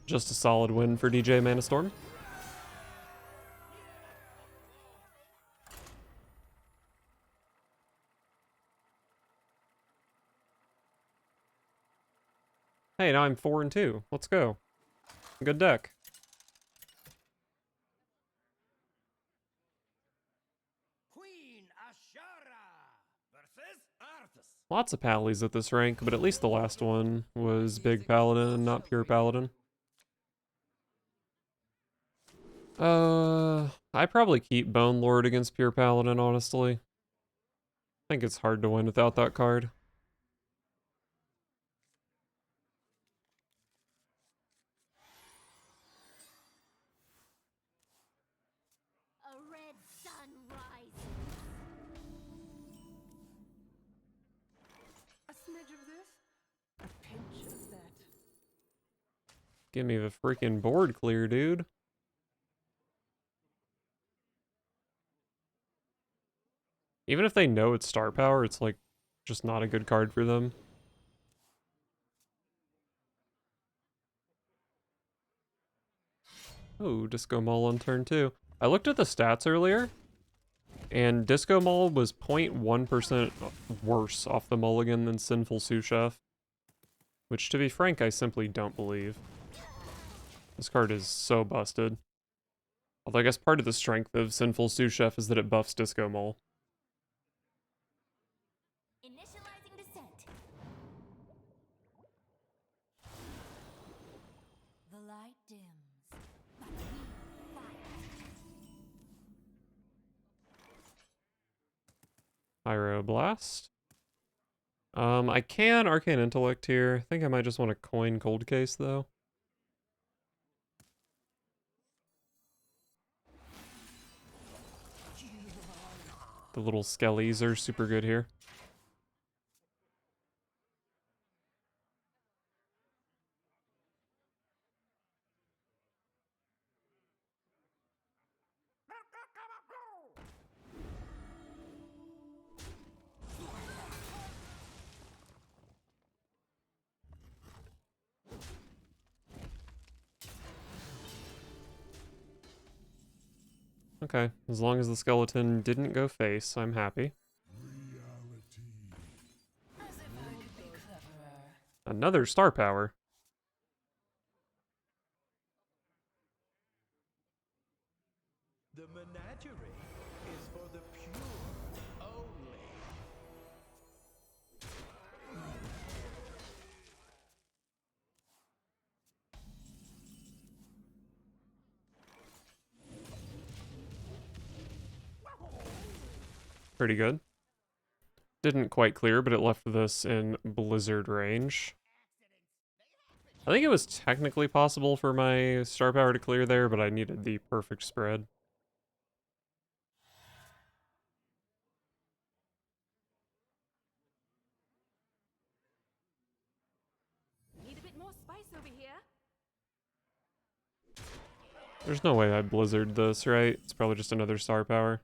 Just a solid win for DJ Manastorm. Hey, now I'm 4 and 2. Let's go. Good deck. Queen Ashara versus Arthas. Lots of Pallies at this rank, but at least the last one was Big Paladin and not Pure Paladin. I probably keep Bone Lord against Pure Paladin, honestly. I think it's hard to win without that card. A red sun rises. A smidge of this, a pinch of that. Give me the freaking board clear, dude. Even if they know it's star power, it's like just not a good card for them. Oh, Disco Mall on turn 2. I looked at the stats earlier, and Disco Mall was 0.1% worse off the mulligan than Sinful Sous Chef. Which, to be frank, I simply don't believe. This card is so busted. Although I guess part of the strength of Sinful Sous Chef is that it buffs Disco Mall. Initializing descent. light dims, but we fight. Pyroblast. I can Arcane Intellect here. I think I might just want to coin Cold Case, though. The little skellies are super good here. Okay, as long as the skeleton didn't go face, I'm happy. As if I could be cleverer. Another star power. The menagerie is for the pure only. Pretty good. Didn't quite clear, but it left this in blizzard range. I think it was technically possible for my star power to clear there, but I needed the perfect spread. Need a bit more spice over here. There's no way I blizzard this, right? It's probably just another star power.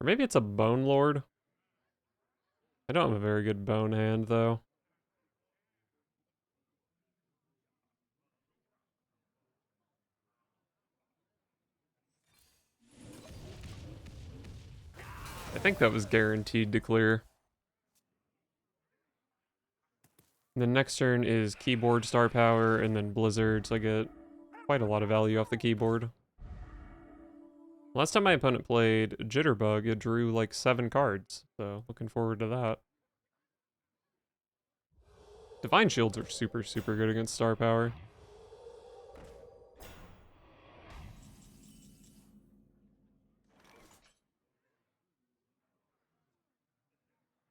Or maybe it's a Bone Lord. I don't have a very good bone hand, though. I think that was guaranteed to clear. And then next turn is keyboard star power, and then blizzard, so I get quite a lot of value off the keyboard. Last time my opponent played Jitterbug, it drew like 7 cards, so looking forward to that. Divine Shields are super, super good against star power.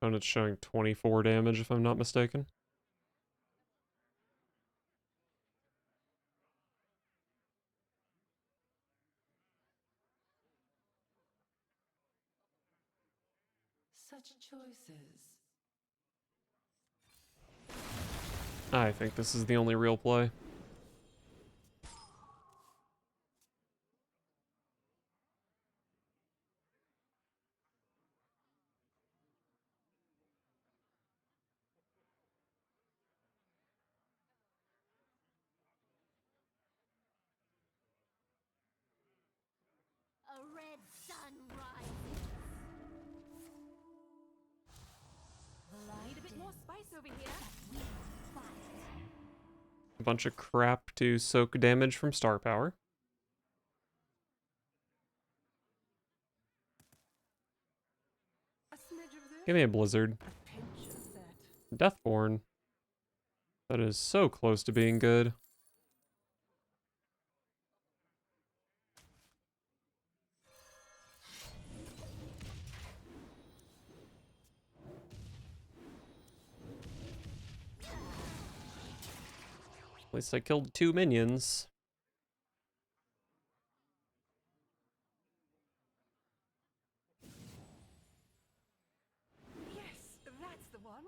Opponent's showing 24 damage if I'm not mistaken. Such choices. I think this is the only real play. A red sun rises. The light Need a bit more spice over here. we fight. A bunch of crap to soak damage from star power. A smidge of this. Give me a blizzard. A pinch of that. Deathborn. That is so close to being good. At least I killed 2 minions. Yes, that's the one.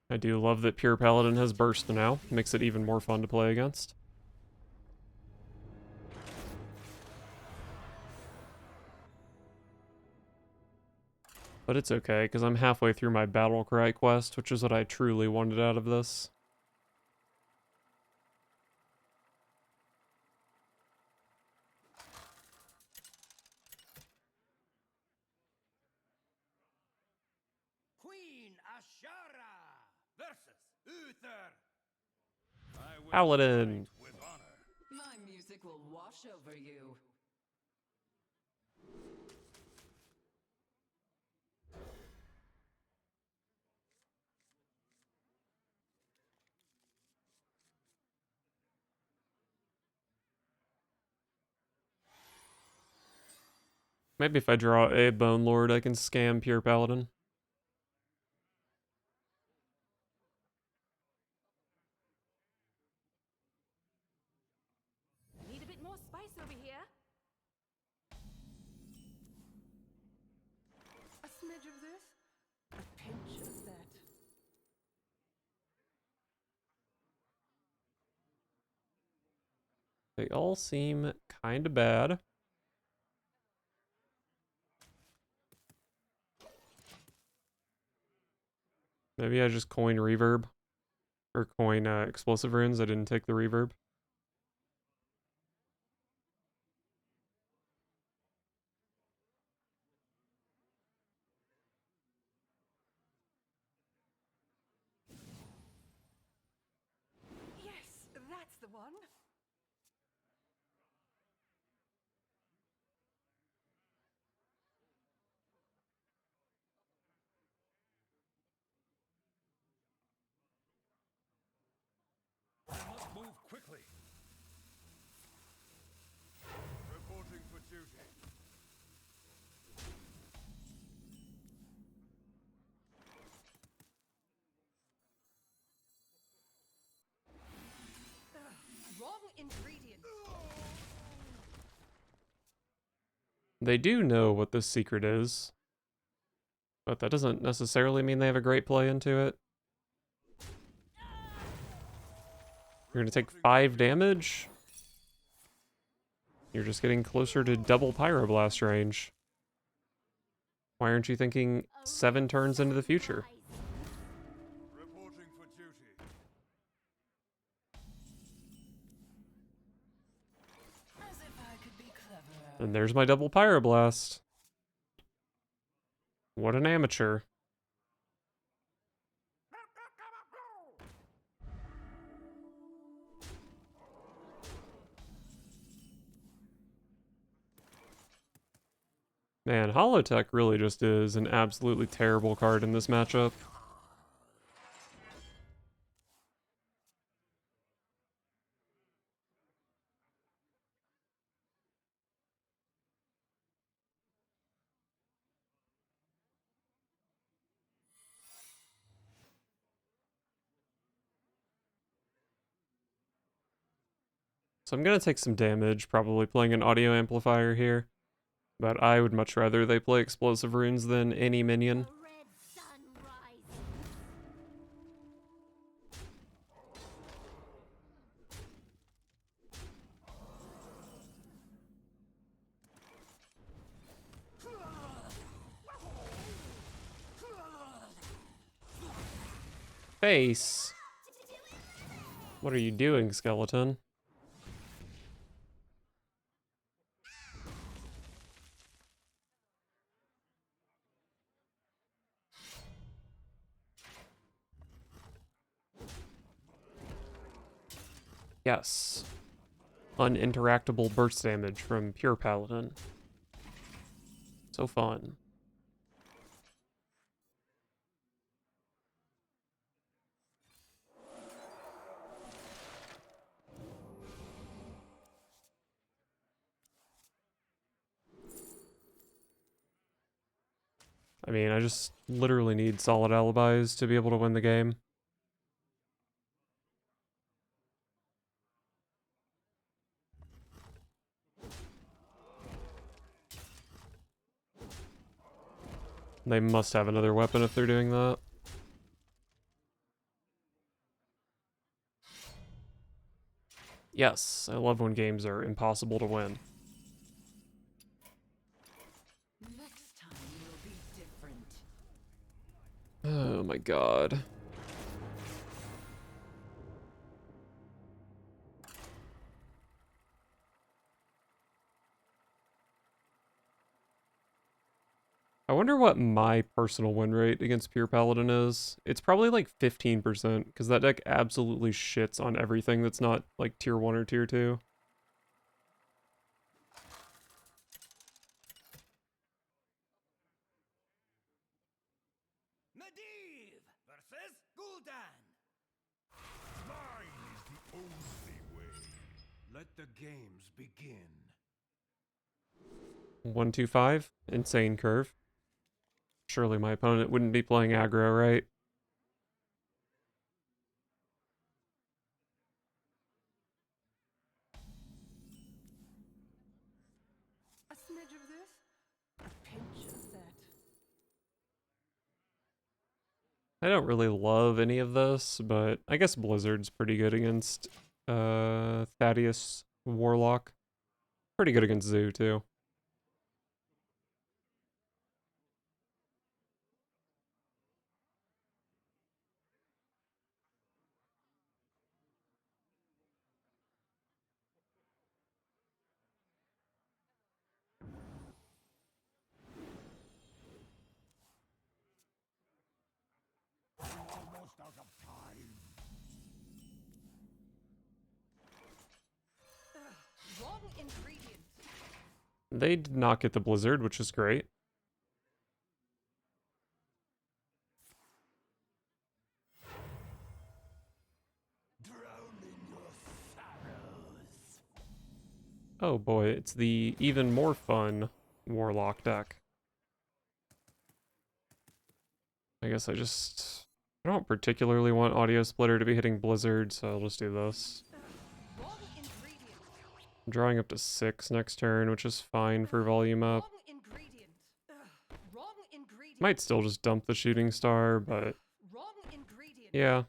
I do love that Pure Paladin has burst now. Makes it even more fun to play against. But it's okay, because I'm halfway through my Battle Cry quest, which is what I truly wanted out of this. Paladin. fight with honor. My music will wash over you. Maybe if I draw a Bone Lord, I can scam Pure Paladin. Need a bit more spice over here. A smidge of this, a pinch of that. They all seem kind of bad. Maybe I just coin reverb. Or coin explosive runes. I didn't take the reverb. Yes, that's the one. I must move quickly. Reporting for duty. Wrong ingredient. They do know what this secret is. But that doesn't necessarily mean they have a great play into it. You're going to take 5 damage? You're just getting closer to double Pyroblast range. Why aren't you thinking 7 turns into the future? Reporting for duty. As if I could be cleverer. And there's my double Pyroblast. What an amateur. Man, Holotech really just is an absolutely terrible card in this matchup. So I'm going to take some damage, probably playing an audio amplifier here. But I would much rather they play explosive runes than any minion. The red sun rises. Face! What are you doing, skeleton? Yes. Uninteractable burst damage from Pure Paladin. So fun. I mean, I just literally need solid alibis to be able to win the game. They must have another weapon if they're doing that. Yes, I love when games are impossible to win. Next time will be different. Oh my god. I wonder what my personal win rate against Pure Paladin is. It's probably like 15%, because that deck absolutely shits on everything that's not like tier 1 or tier 2. Medivh versus Gul'dan. Mine is the only way. Let the games begin. 125, insane curve. Surely my opponent wouldn't be playing aggro, right? A smidge of this, a pinch of that. I don't really love any of this, but I guess Blizzard's pretty good against Thaddeus Warlock. Pretty good against Zoo, too. Almost out of time. Wrong ingredient. They did not get the Blizzard, which is great. Drown in your sorrows. Oh boy, it's the even more fun Warlock deck. I guess I don't particularly want Audio Splitter to be hitting Blizzard, so I'll just do this. Wrong ingredient. I'm drawing up to 6 next turn, which is fine for volume up. Wrong ingredient. Wrong ingredient. Might still just dump the Shooting Star, but Wrong ingredient. yeah.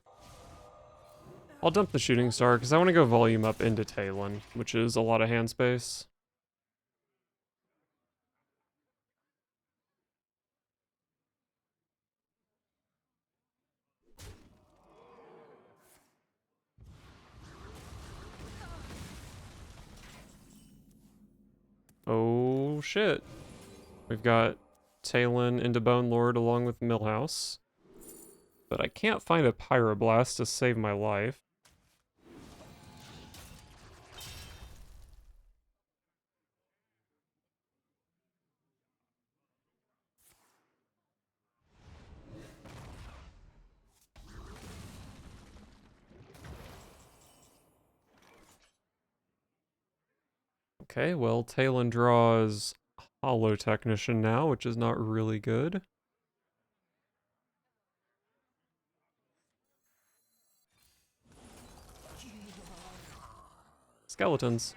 I'll dump the Shooting Star because I want to go volume up into Talon, which is a lot of hand space. Oh shit. We've got Talon into Bone Lord along with Millhouse. But I can't find a Pyroblast to save my life. Okay, well, Talon draws Hollow Technician now, which is not really good. Skeletons.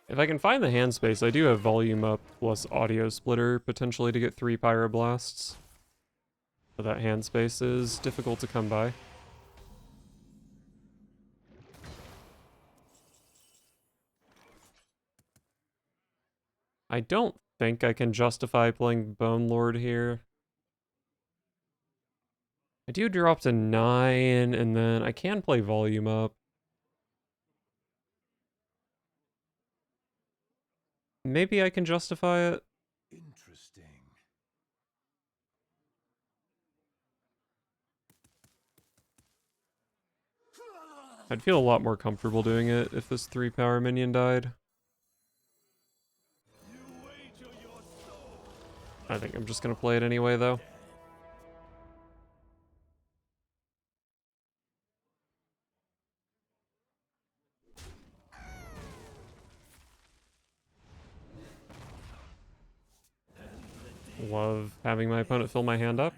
If I can find the hand space, I do have volume up plus audio splitter potentially to get 3 Pyroblasts. But that hand space is difficult to come by. I don't think I can justify playing Bone Lord here. I do drop to 9, and then I can play volume up. Maybe I can justify it. Interesting. I'd feel a lot more comfortable doing it if this 3-power minion died. You wager your soul. I think I'm just gonna play it anyway, though. Love having my opponent fill my hand up.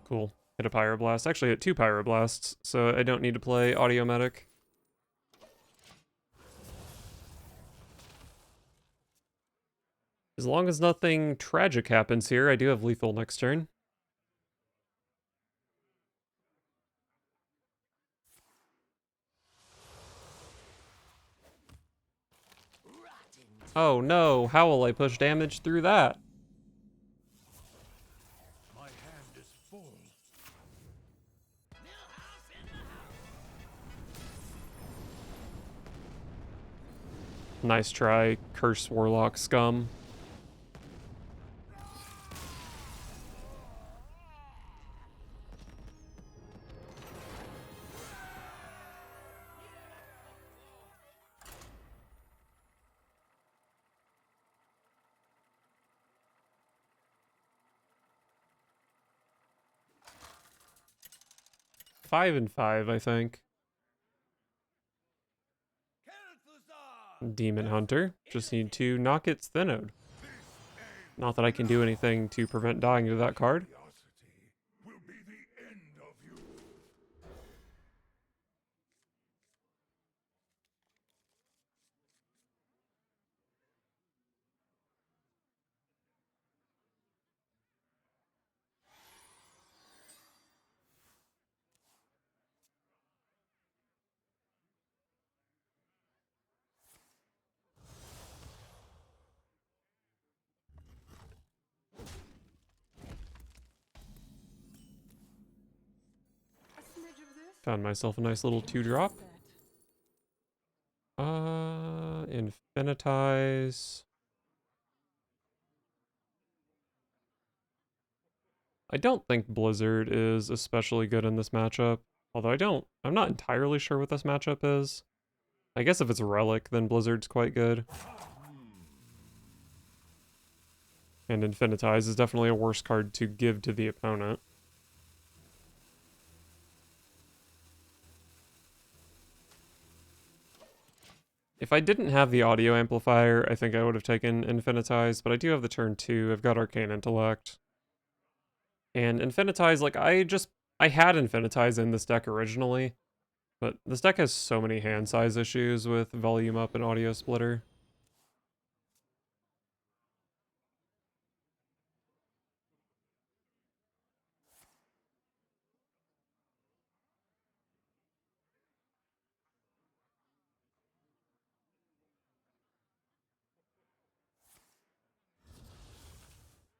Cool. Hit a Pyroblast. Actually, hit 2 Pyroblasts, so I don't need to play Audiomatic. As long as nothing tragic happens here, I do have lethal next turn. Oh no, how will I push damage through that? My hand is full. Nice try, Curse Warlock scum. Five and 5, I think. Demon Hunter. Just need to knock its Thinode. Not that I can do anything to prevent dying to that card. Curiosity will be the end of you. 'Found myself a nice little 2-drop. Infinitize. I don't think Blizzard is especially good in this matchup. Although I'm not entirely sure what this matchup is. I guess if it's Relic, then Blizzard's quite good. And Infinitize is definitely a worse card to give to the opponent. If I didn't have the audio amplifier, I think I would have taken Infinitize, but I do have the turn 2. I've got Arcane Intellect. And Infinitize, like, I had Infinitize in this deck originally, but this deck has so many hand size issues with Volume Up and Audio Splitter.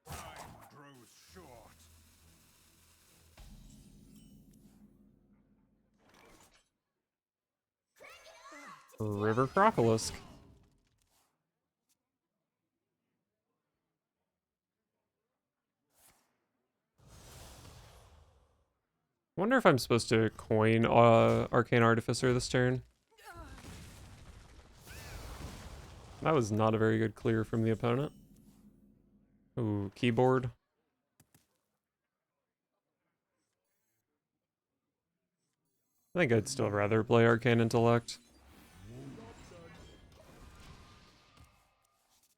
Time grows short. River Crocolisk. Wonder if I'm supposed to coin Arcane Artificer this turn. That was not a very good clear from the opponent. Ooh, keyboard. I think I'd still rather play Arcane Intellect.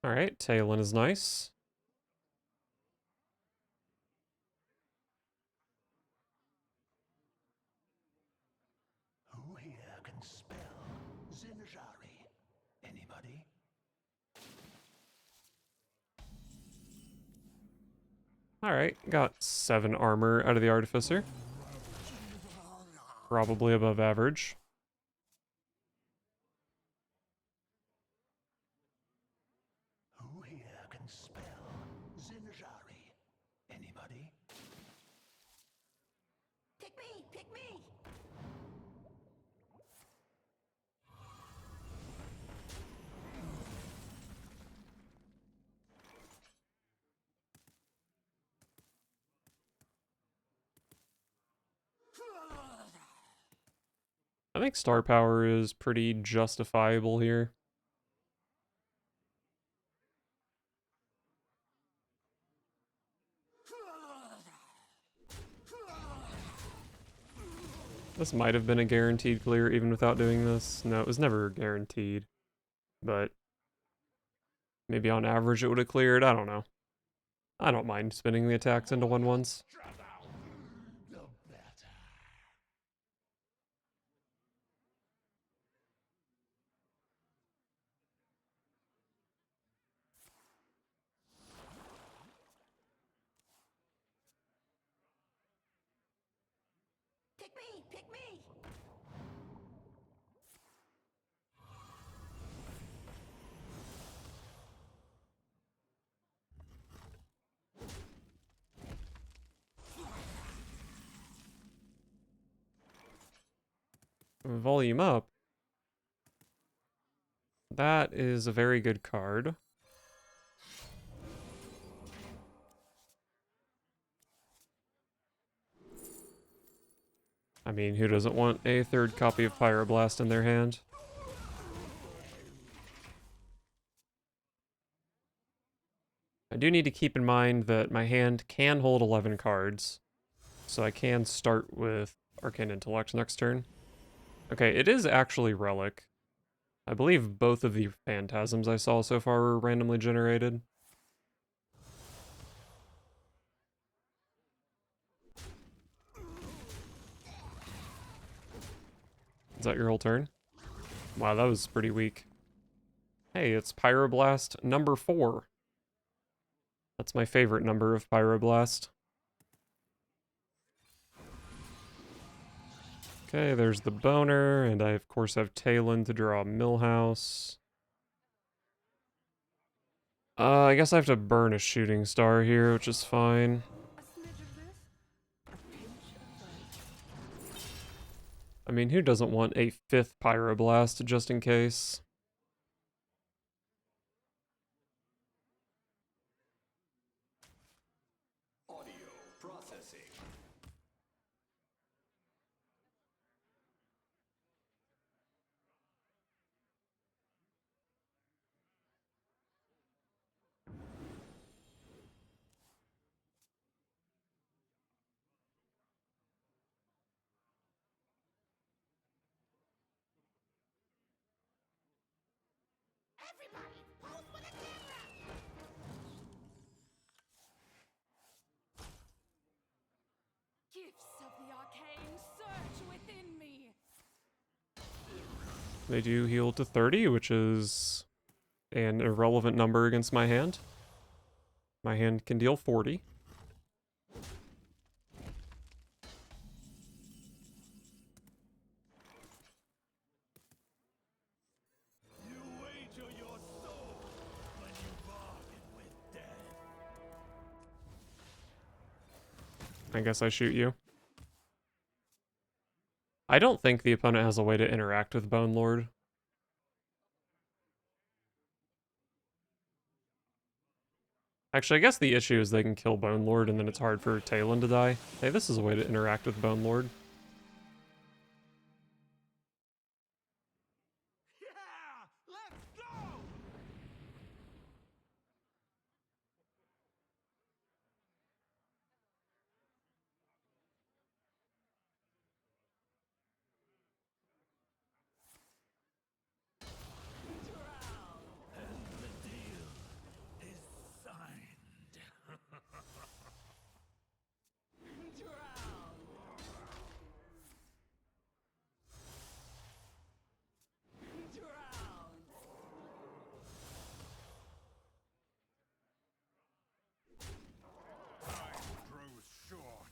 Alright, Talon is nice. Who here can spell Zinjari? Anybody? Alright, got 7 armor out of the Artificer. Probably above average. Who here can spell Zinjari? Anybody? Pick me! Pick me! I think star power is pretty justifiable here. This might have been a guaranteed clear even without doing this. No, it was never guaranteed. But maybe on average it would have cleared. I don't know. I don't mind spinning the attacks into 1/1s. The better. Pick me! Pick me! volume up. That is a very good card. I mean, who doesn't want a third copy of Pyroblast in their hand? I do need to keep in mind that my hand can hold 11 cards, so I can start with Arcane Intellect next turn. Okay, it is actually Relic. I believe both of the Phantasms I saw so far were randomly generated. Is that your whole turn? Wow, that was pretty weak. Hey, it's Pyroblast number 4. That's my favorite number of Pyroblast. Okay, there's the Boner, and I of course have Talon to draw Millhouse. I guess I have to burn a Shooting Star here, which is fine. A smidge of this, a pinch of that. I mean, who doesn't want a 5th Pyroblast just in case? Audio processing. Everybody, pose for the camera! Gifts of the arcane surge within me. They do heal to 30, which is an irrelevant number against my hand. My hand can deal 40. You wager your soul when you bargain with death. I guess I shoot you. I don't think the opponent has a way to interact with Bone Lord. Actually, I guess the issue is they can kill Bone Lord and then it's hard for Talon to die. Hey, this is a way to interact with Bone Lord. Yeah! Let's go! And the deal is signed. Time grows short.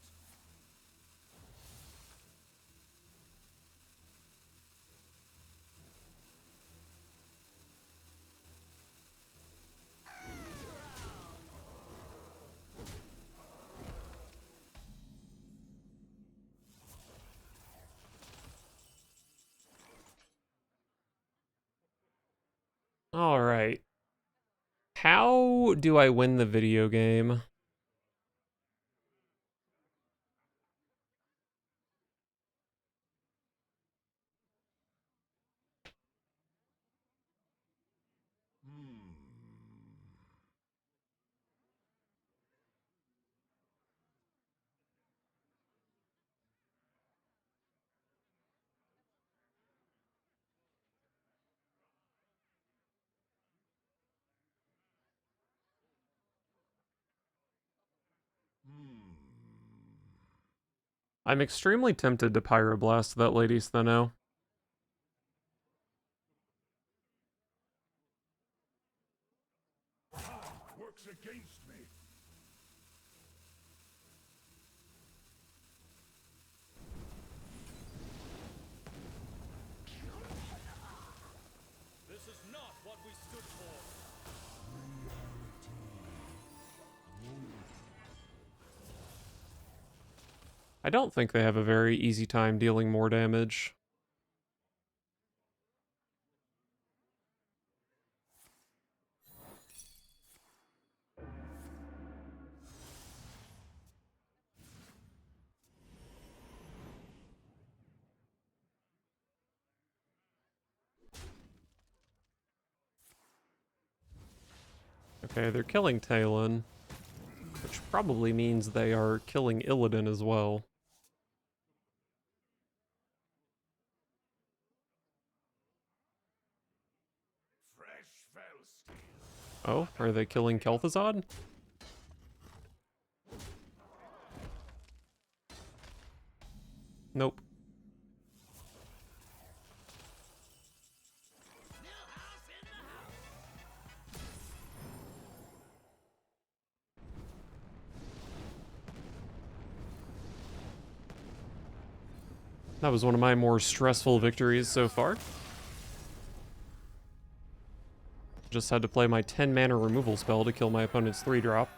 Alright. How do I win the video game? I'm extremely tempted to Pyroblast that Lady Steno. Works against me. This is not what we stood for. I don't think they have a very easy time dealing more damage. Okay, they're killing Talon, which probably means they are killing Illidan as well. Fresh fell steel. Oh, are they killing Kel'Thuzad? Nope. That was one of my more stressful victories so far. Just had to play my 10 mana removal spell to kill my opponent's 3-drop.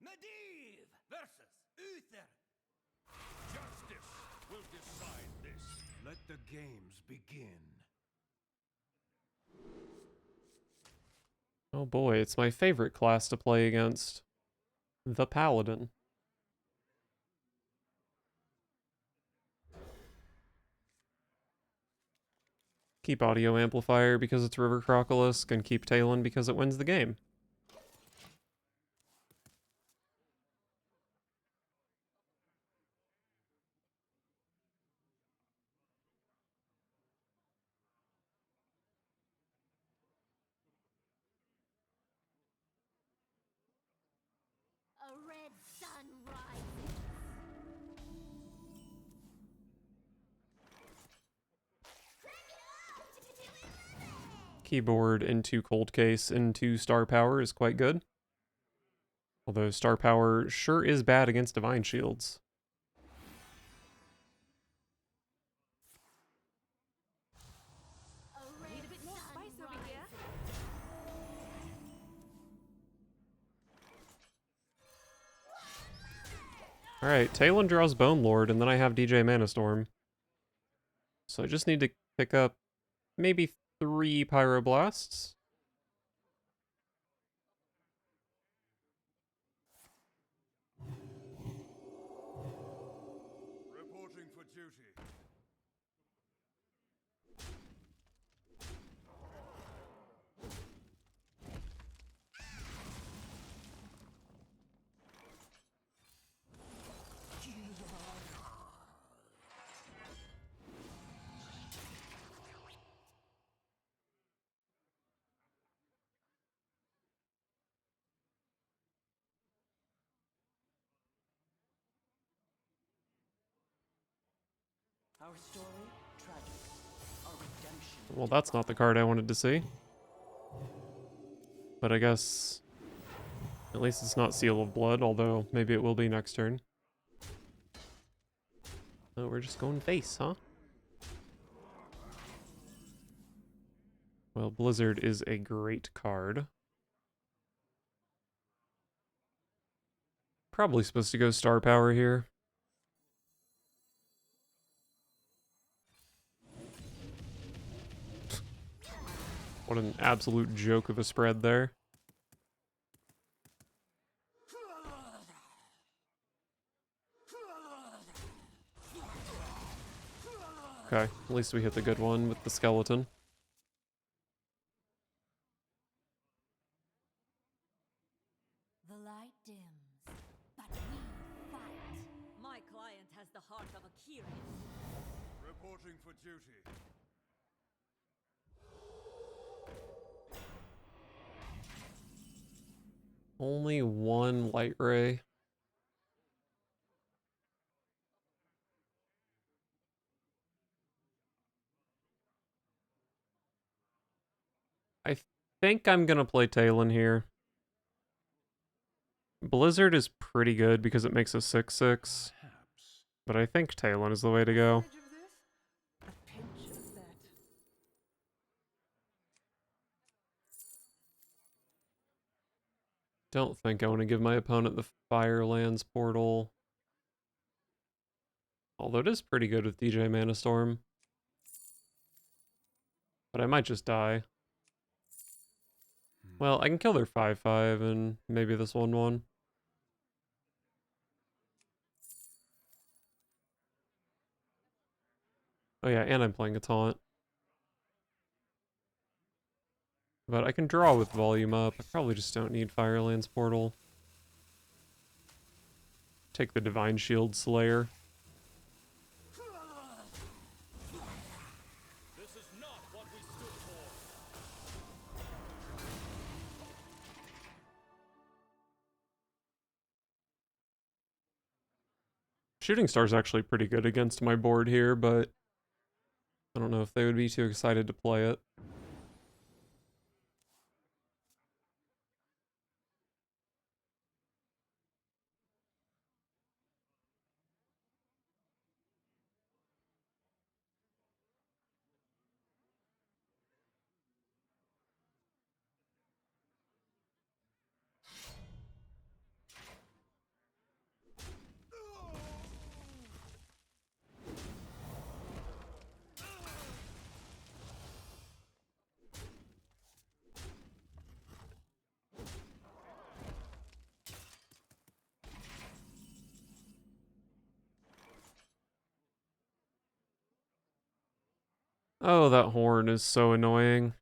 Medivh versus Uther. Justice will decide this. Let the games begin. Oh boy, it's my favorite class to play against. The Paladin. Keep Audio Amplifier because it's River Crocolisk, and keep Talon because it wins the game. A red sun rises. Keyboard into Cold Case into Star Power is quite good. Although Star Power sure is bad against Divine Shields. Need a bit more spice over here. Alright, Talon draws Bone Lord, and then I have DJ Manastorm. So I just need to pick up maybe 3 Pyroblasts. Reporting for duty. Our story, tragic. Our redemption. Well, that's not the card I wanted to see. But I guess at least it's not Seal of Blood, although maybe it will be next turn. Oh, we're just going face, huh? Well, Blizzard is a great card. Probably supposed to go Star Power here. What an absolute joke of a spread there. Okay, at least we hit the good one with the skeleton. The light dims, but we fight. My client has the heart of a Kyrian. Reporting for duty. Only one light ray. I think I'm gonna play Talon here. Blizzard is pretty good because it makes a 6/6, Perhaps. but I think Talon is the way to go. Edge of this, a pinch of that. Don't think I want to give my opponent the Firelands portal. Although it is pretty good with DJ Manastorm. But I might just die. Well, I can kill their 5/5 and maybe this 1/1. Oh yeah, and I'm playing a taunt. But I can draw with volume up. I probably just don't need Firelands Portal. Take the Divine Shield Slayer. This is not what we stood for. Shooting Star's actually pretty good against my board here, but I don't know if they would be too excited to play it. Oh, that horn is so annoying.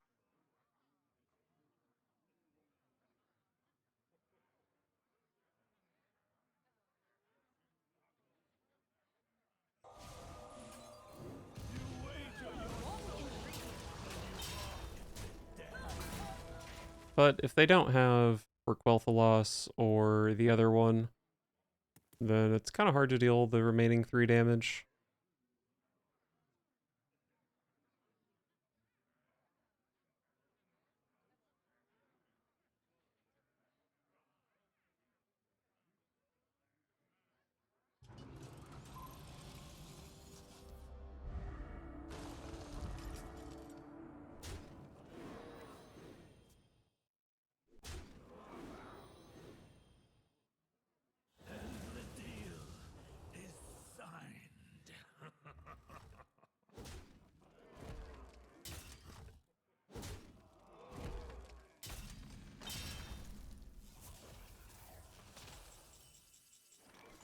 But if they don't have Quel'Thalas or the other one, then it's kind of hard to deal the remaining 3 damage. The deal is signed.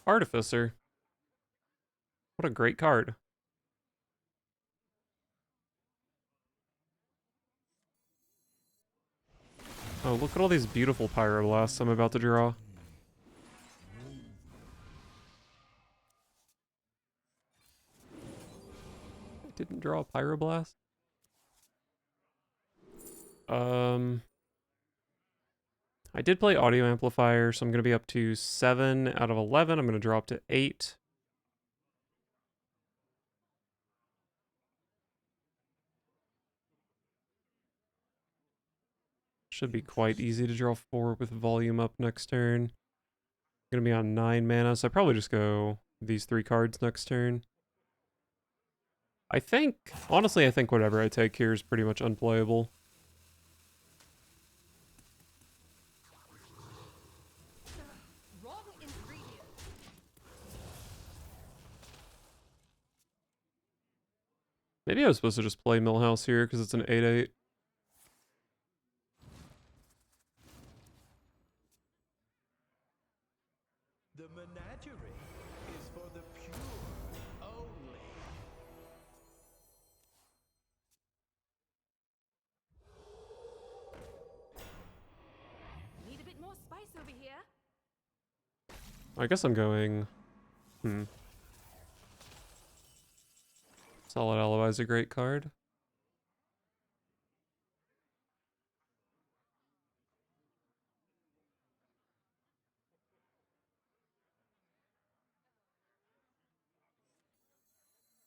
Artificer. What a great card. Oh, look at all these beautiful Pyroblasts I'm about to draw. I didn't draw a Pyroblast? I did play Audio Amplifier, so I'm going to be up to 7 out of 11. I'm going to draw up to 8. Should be quite easy to draw 4 with volume up next turn. Gonna be on 9 mana, so I probably just go these 3 cards next turn. Honestly, I think whatever I take here is pretty much unplayable. Wrong ingredient. Maybe I was supposed to just play Millhouse here because it's an 8/8. The menagerie is for the pure only. Need a bit more spice over here. I guess I'm going... Solid Alibi is a great card.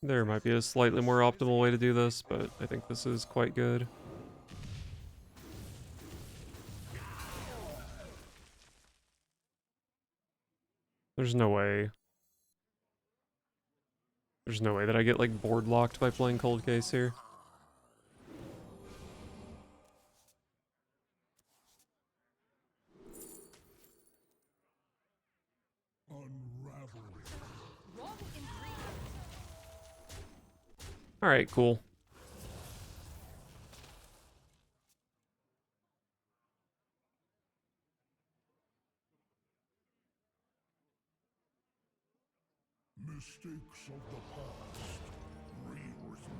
There might be a slightly more optimal way to do this, but I think this is quite good. There's no way. There's no way that I get, like, board locked by playing Cold Case here. Unravel. Wrong ingredient. Alright, cool. mistakes of the past rewritten.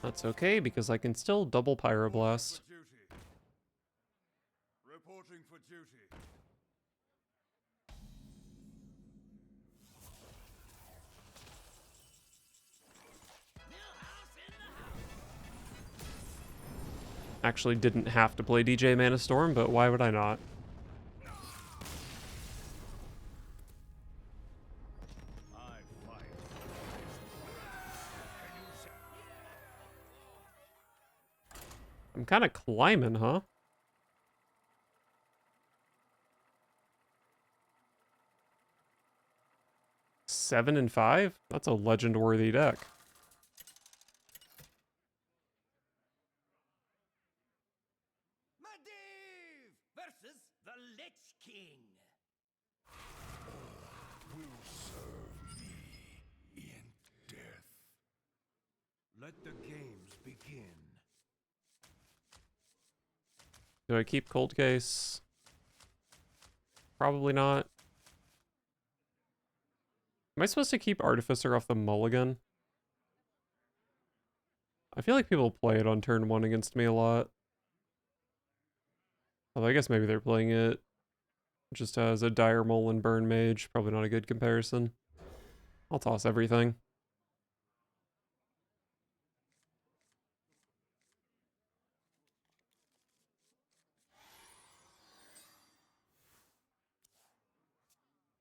That's okay, because I can still double Pyroblast. Reporting for duty. Actually didn't have to play DJ Manastorm, but why would I not? I fight. I'm kind of climbing, huh? Seven and 5? That's a legend-worthy deck. Medivh versus the Lich King. Will serve me in death. Let the games begin. Do I keep Cold Case? Probably not. Am I supposed to keep Artificer off the mulligan? I feel like people play it on turn 1 against me a lot. Although I guess maybe they're playing it just as a Dire Mole and Burn Mage. Probably not a good comparison. I'll toss everything.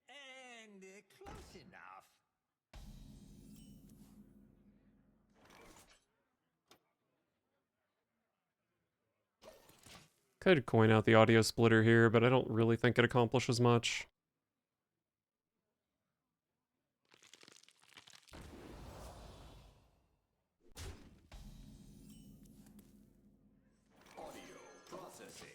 And close enough. Could coin out the audio splitter here, but I don't really think it accomplishes much. Audio processing.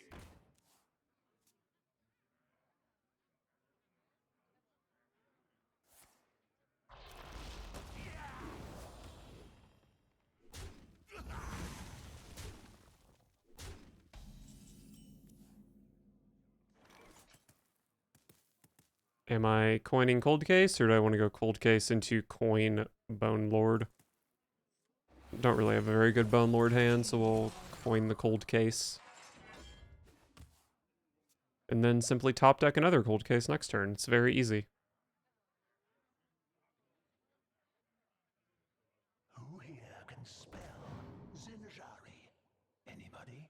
Am I coining Cold Case, or do I want to go Cold Case into coin Bone Lord? Don't really have a very good Bone Lord hand, so we'll coin the Cold Case. And then simply top deck another Cold Case next turn. It's very easy. Who here can spell Zinjari? Anybody?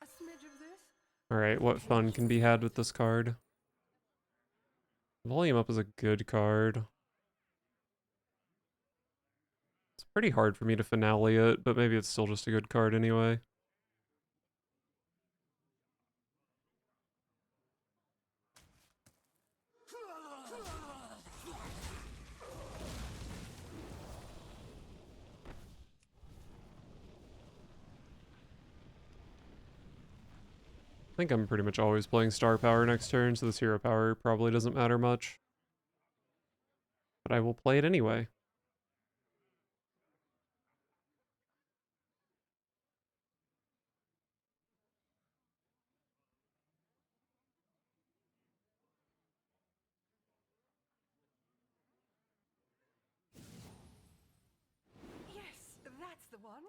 A smidge of this? Alright, what fun can be had with this card? Volume Up is a good card. It's pretty hard for me to finale it, but maybe it's still just a good card anyway. I think I'm pretty much always playing Star Power next turn, so this Hero Power probably doesn't matter much. But I will play it anyway. Yes, that's the one.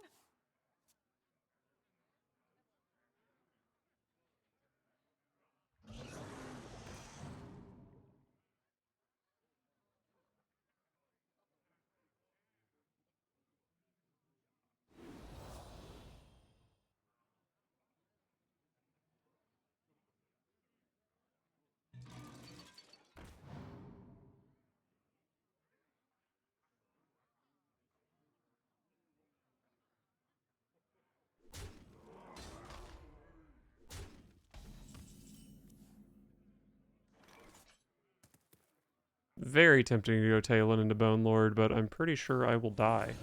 Very tempting to go Talon into Bone Lord, but I'm pretty sure I will die.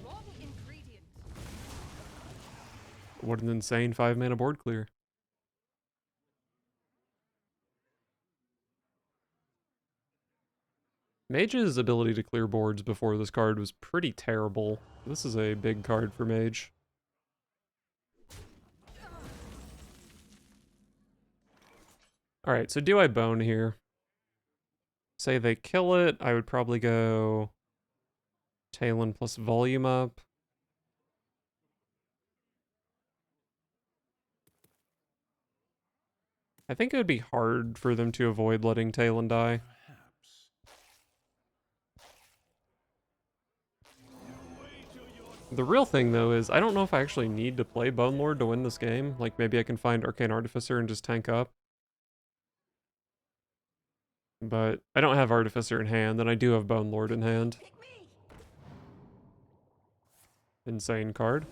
Wrong ingredient. What an insane 5-mana board clear. Mage's ability to clear boards before this card was pretty terrible. This is a big card for Mage. Alright, so do I bone here? Say they kill it, I would probably go Talon plus volume up. I think it would be hard for them to avoid letting Talon die. The real thing, though, is I don't know if I actually need to play Bone Lord to win this game. Like, maybe I can find Arcane Artificer and just tank up. But I don't have Artificer in hand, and I do have Bone Lord in hand. Insane card.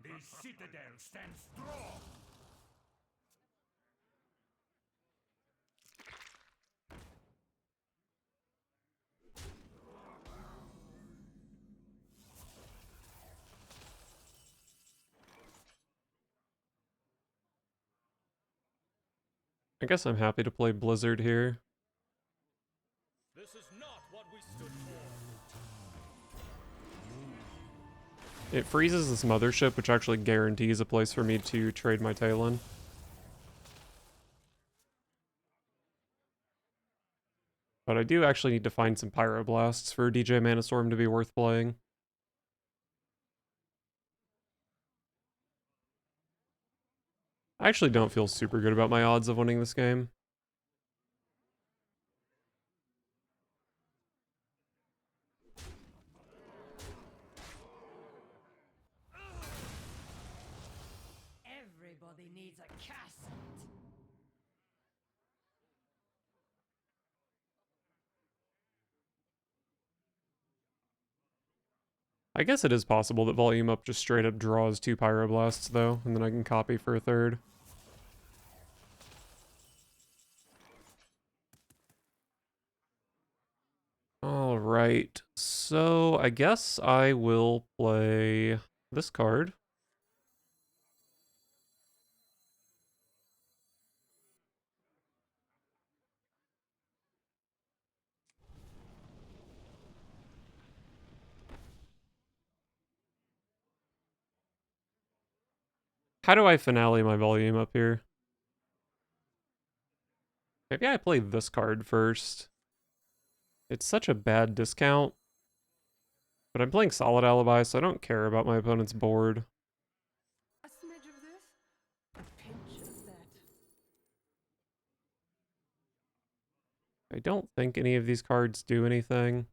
The citadel stands strong. I guess I'm happy to play Blizzard here. This is not what we stood for. It freezes this mothership, which actually guarantees a place for me to trade my Talon. But I do actually need to find some Pyroblasts for DJ Manastorm to be worth playing. I actually don't feel super good about my odds of winning this game. Everybody needs a cassette. I guess it is possible that volume up just straight up draws 2 Pyroblasts, though, and then I can copy for a third. Alright, so I guess I will play this card. How do I finale my volume up here? Maybe I play this card first. It's such a bad discount. But I'm playing Solid Alibi, so I don't care about my opponent's board. A smidge of this, a pinch of that. I don't think any of these cards do anything.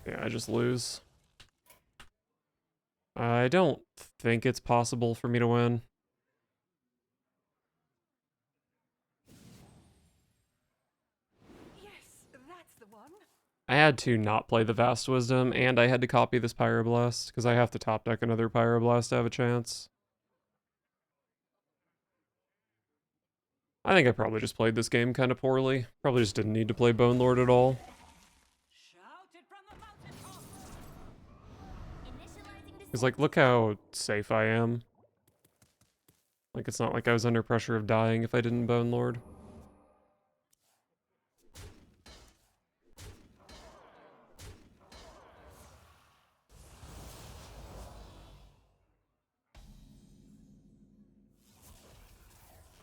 Yeah, I just lose. I don't think it's possible for me to win. Yes, that's the one. I had to not play the Vast Wisdom, and I had to copy this Pyroblast, because I have to top deck another Pyroblast to have a chance. I think I probably just played this game kind of poorly. Probably just didn't need to play Bone Lord at all. Shout it from the mountaintop. Because, like, look how safe I am. Like, it's not like I was under pressure of dying if I didn't Bone Lord.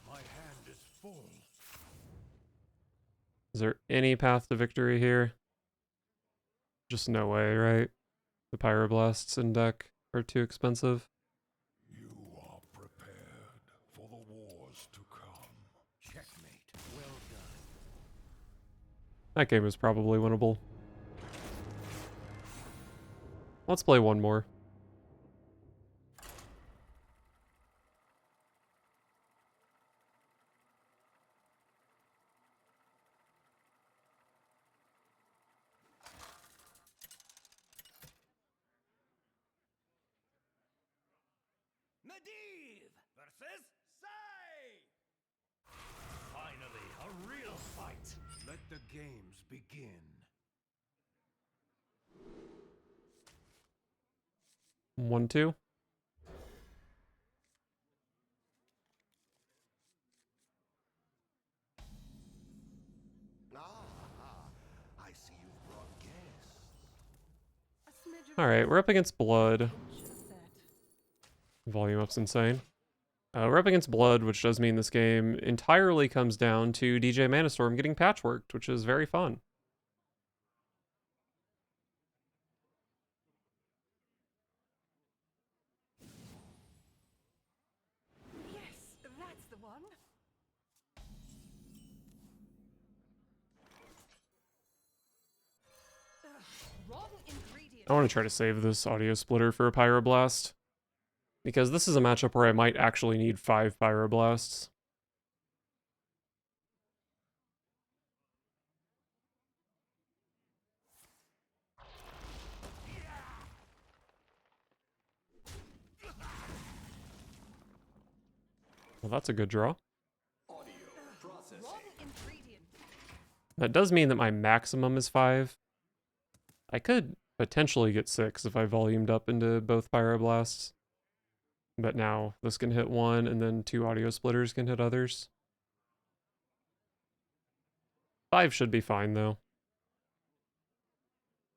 My hand is full. Is there any path to victory here? Just no way, right? The Pyroblasts in deck are too expensive. You are prepared for the wars to come. Checkmate. Well done. That game is probably winnable. Let's play one more. Medivh versus Sai! Finally, a real fight! Let the games begin. 1-2. I see you've brought guests. A smidge of All right, we're up against Blood. just that. Volume up's insane. We're up against Blood, which does mean this game entirely comes down to DJ Manastorm getting patchworked, which is very fun. Yes, that's the one. Wrong ingredient. I want to try to save this audio splitter for a Pyroblast, because this is a matchup where I might actually need 5 Pyroblasts. Well, that's a good draw. Wrong ingredient. That does mean that my maximum is 5. I could potentially get 6 if I volumed up into both Pyroblasts. But now this can hit one, and then 2 audio splitters can hit others. 5 should be fine, though.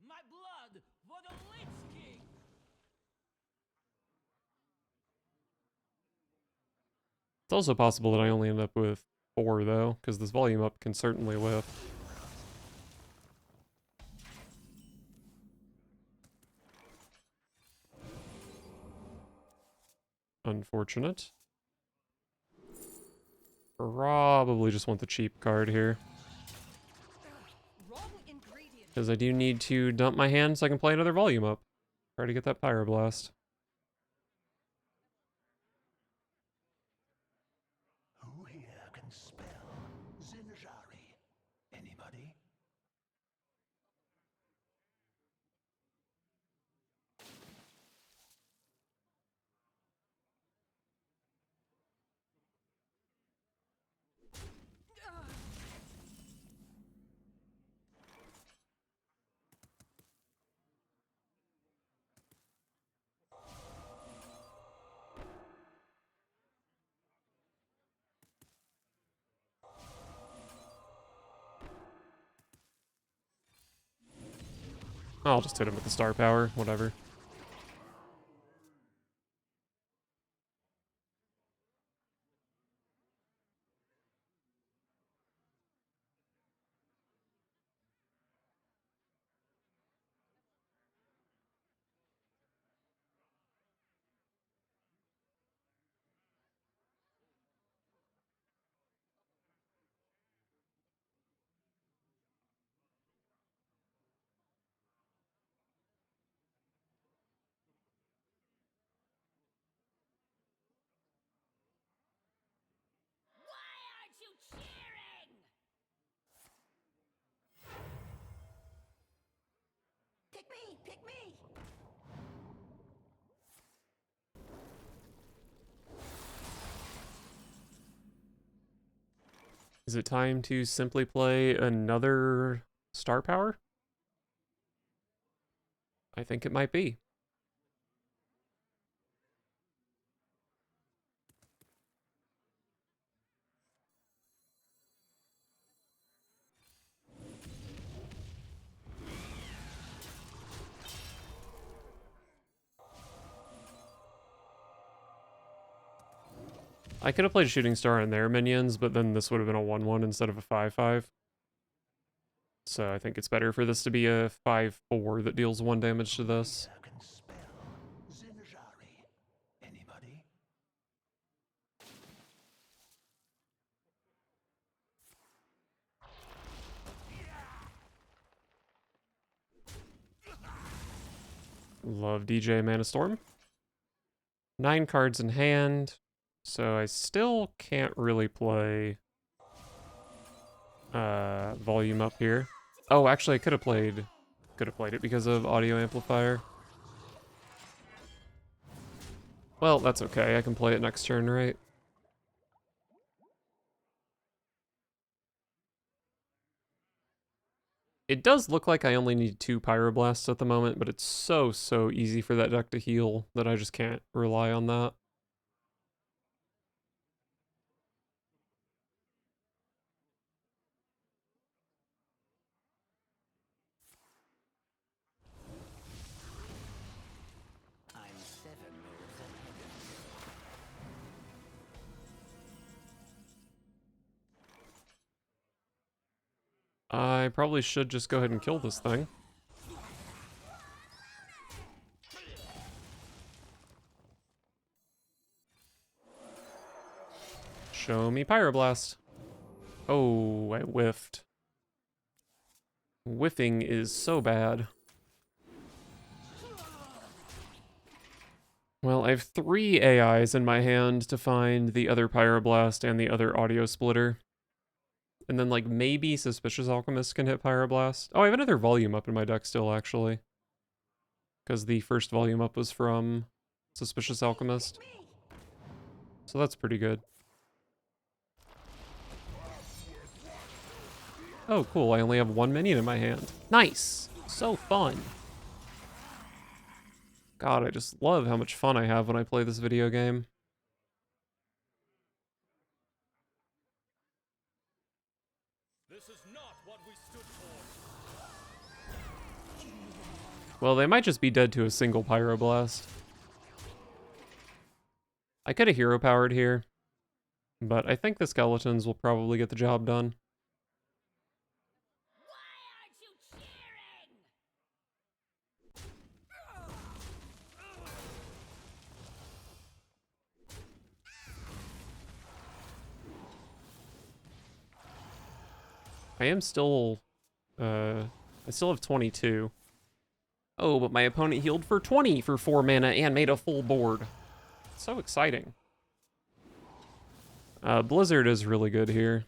My blood for the Lich King! It's also possible that I only end up with 4, though, because this volume up can certainly lift. Unfortunate. Probably just want the cheap card here, Wrong ingredient. because I do need to dump my hand so I can play another volume up. Try to get that Pyroblast. Who here can spell Zinjari? Anybody? I'll just hit him with the star power, whatever. Why aren't you cheering? Pick me! Pick me! Is it time to simply play another star power? I think it might be. I could have played Shooting Star on their minions, but then this would have been a 1-1 instead of a 5-5. So I think it's better for this to be a 5-4 that deals 1 damage to this. Who can spell Zinjari? Anybody? Love DJ Manastorm. 9 cards in hand, so I still can't really play volume up here. Oh, actually I could have played it because of audio amplifier. Well, that's okay. I can play it next turn, right? It does look like I only need 2 Pyroblasts at the moment, but it's so easy for that deck to heal that I just can't rely on that. I'm 7 moves ahead of you. I probably should just go ahead and kill this thing. Show me Pyroblast. Oh, I whiffed. Whiffing is so bad. Well, I have 3 AIs in my hand to find the other Pyroblast and the other Audio Splitter. And then, like, maybe Suspicious Alchemist can hit Pyroblast. Oh, I have another volume up in my deck still, actually. Because the first volume up was from Suspicious Alchemist. So that's pretty good. Oh, cool. I only have 1 minion in my hand. Nice! So fun. God, I just love how much fun I have when I play this video game. This is not what we stood for. Well, they might just be dead to a single Pyroblast. I could have hero powered here, but I think the skeletons will probably get the job done. Why aren't you cheering? I am still, I still have 22. Oh, but my opponent healed for 20 for 4 mana and made a full board. So exciting. Blizzard is really good here.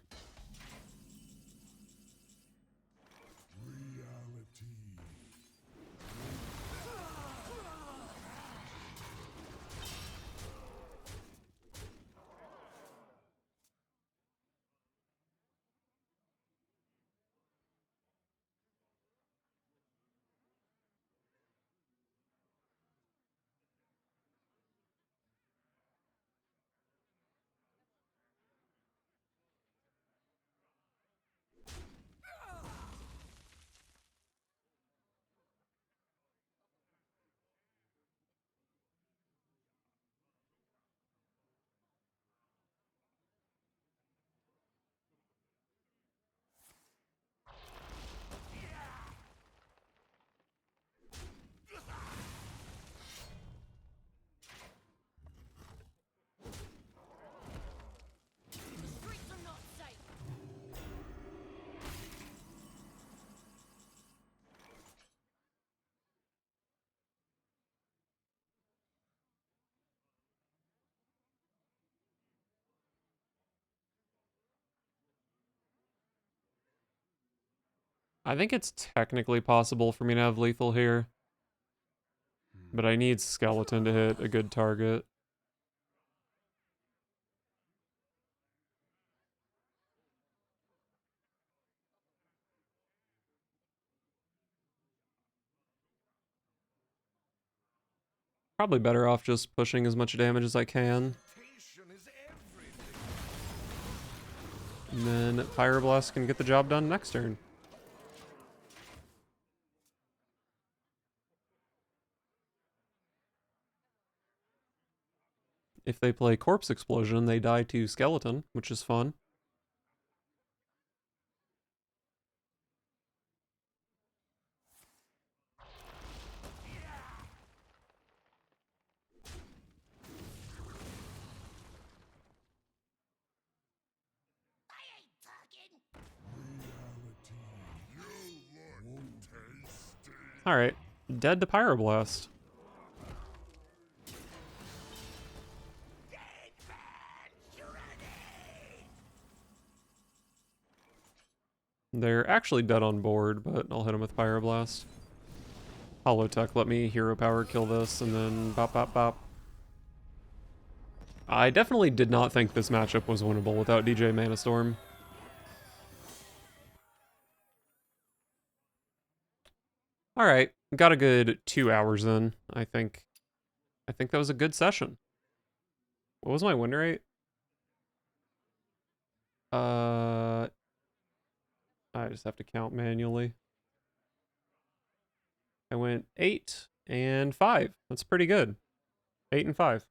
Streets are not safe. I think it's technically possible for me to have lethal here, but I need skeleton to hit a good target. Probably better off just pushing as much damage as I can. Temptation is everything. And then Pyroblast can get the job done next turn. If they play Corpse Explosion, they die to Skeleton, which is fun. I ain't talking. Alright, dead to Pyroblast. They're actually dead on board, but I'll hit them with Pyroblast. Holotech, let me hero power kill this, and then bop bop bop. I definitely did not think this matchup was winnable without DJ Manastorm. Alright, got a good 2 hours in, I think. I think that was a good session. What was my win rate? I just have to count manually. I went 8 and 5. That's pretty good. 8 and 5.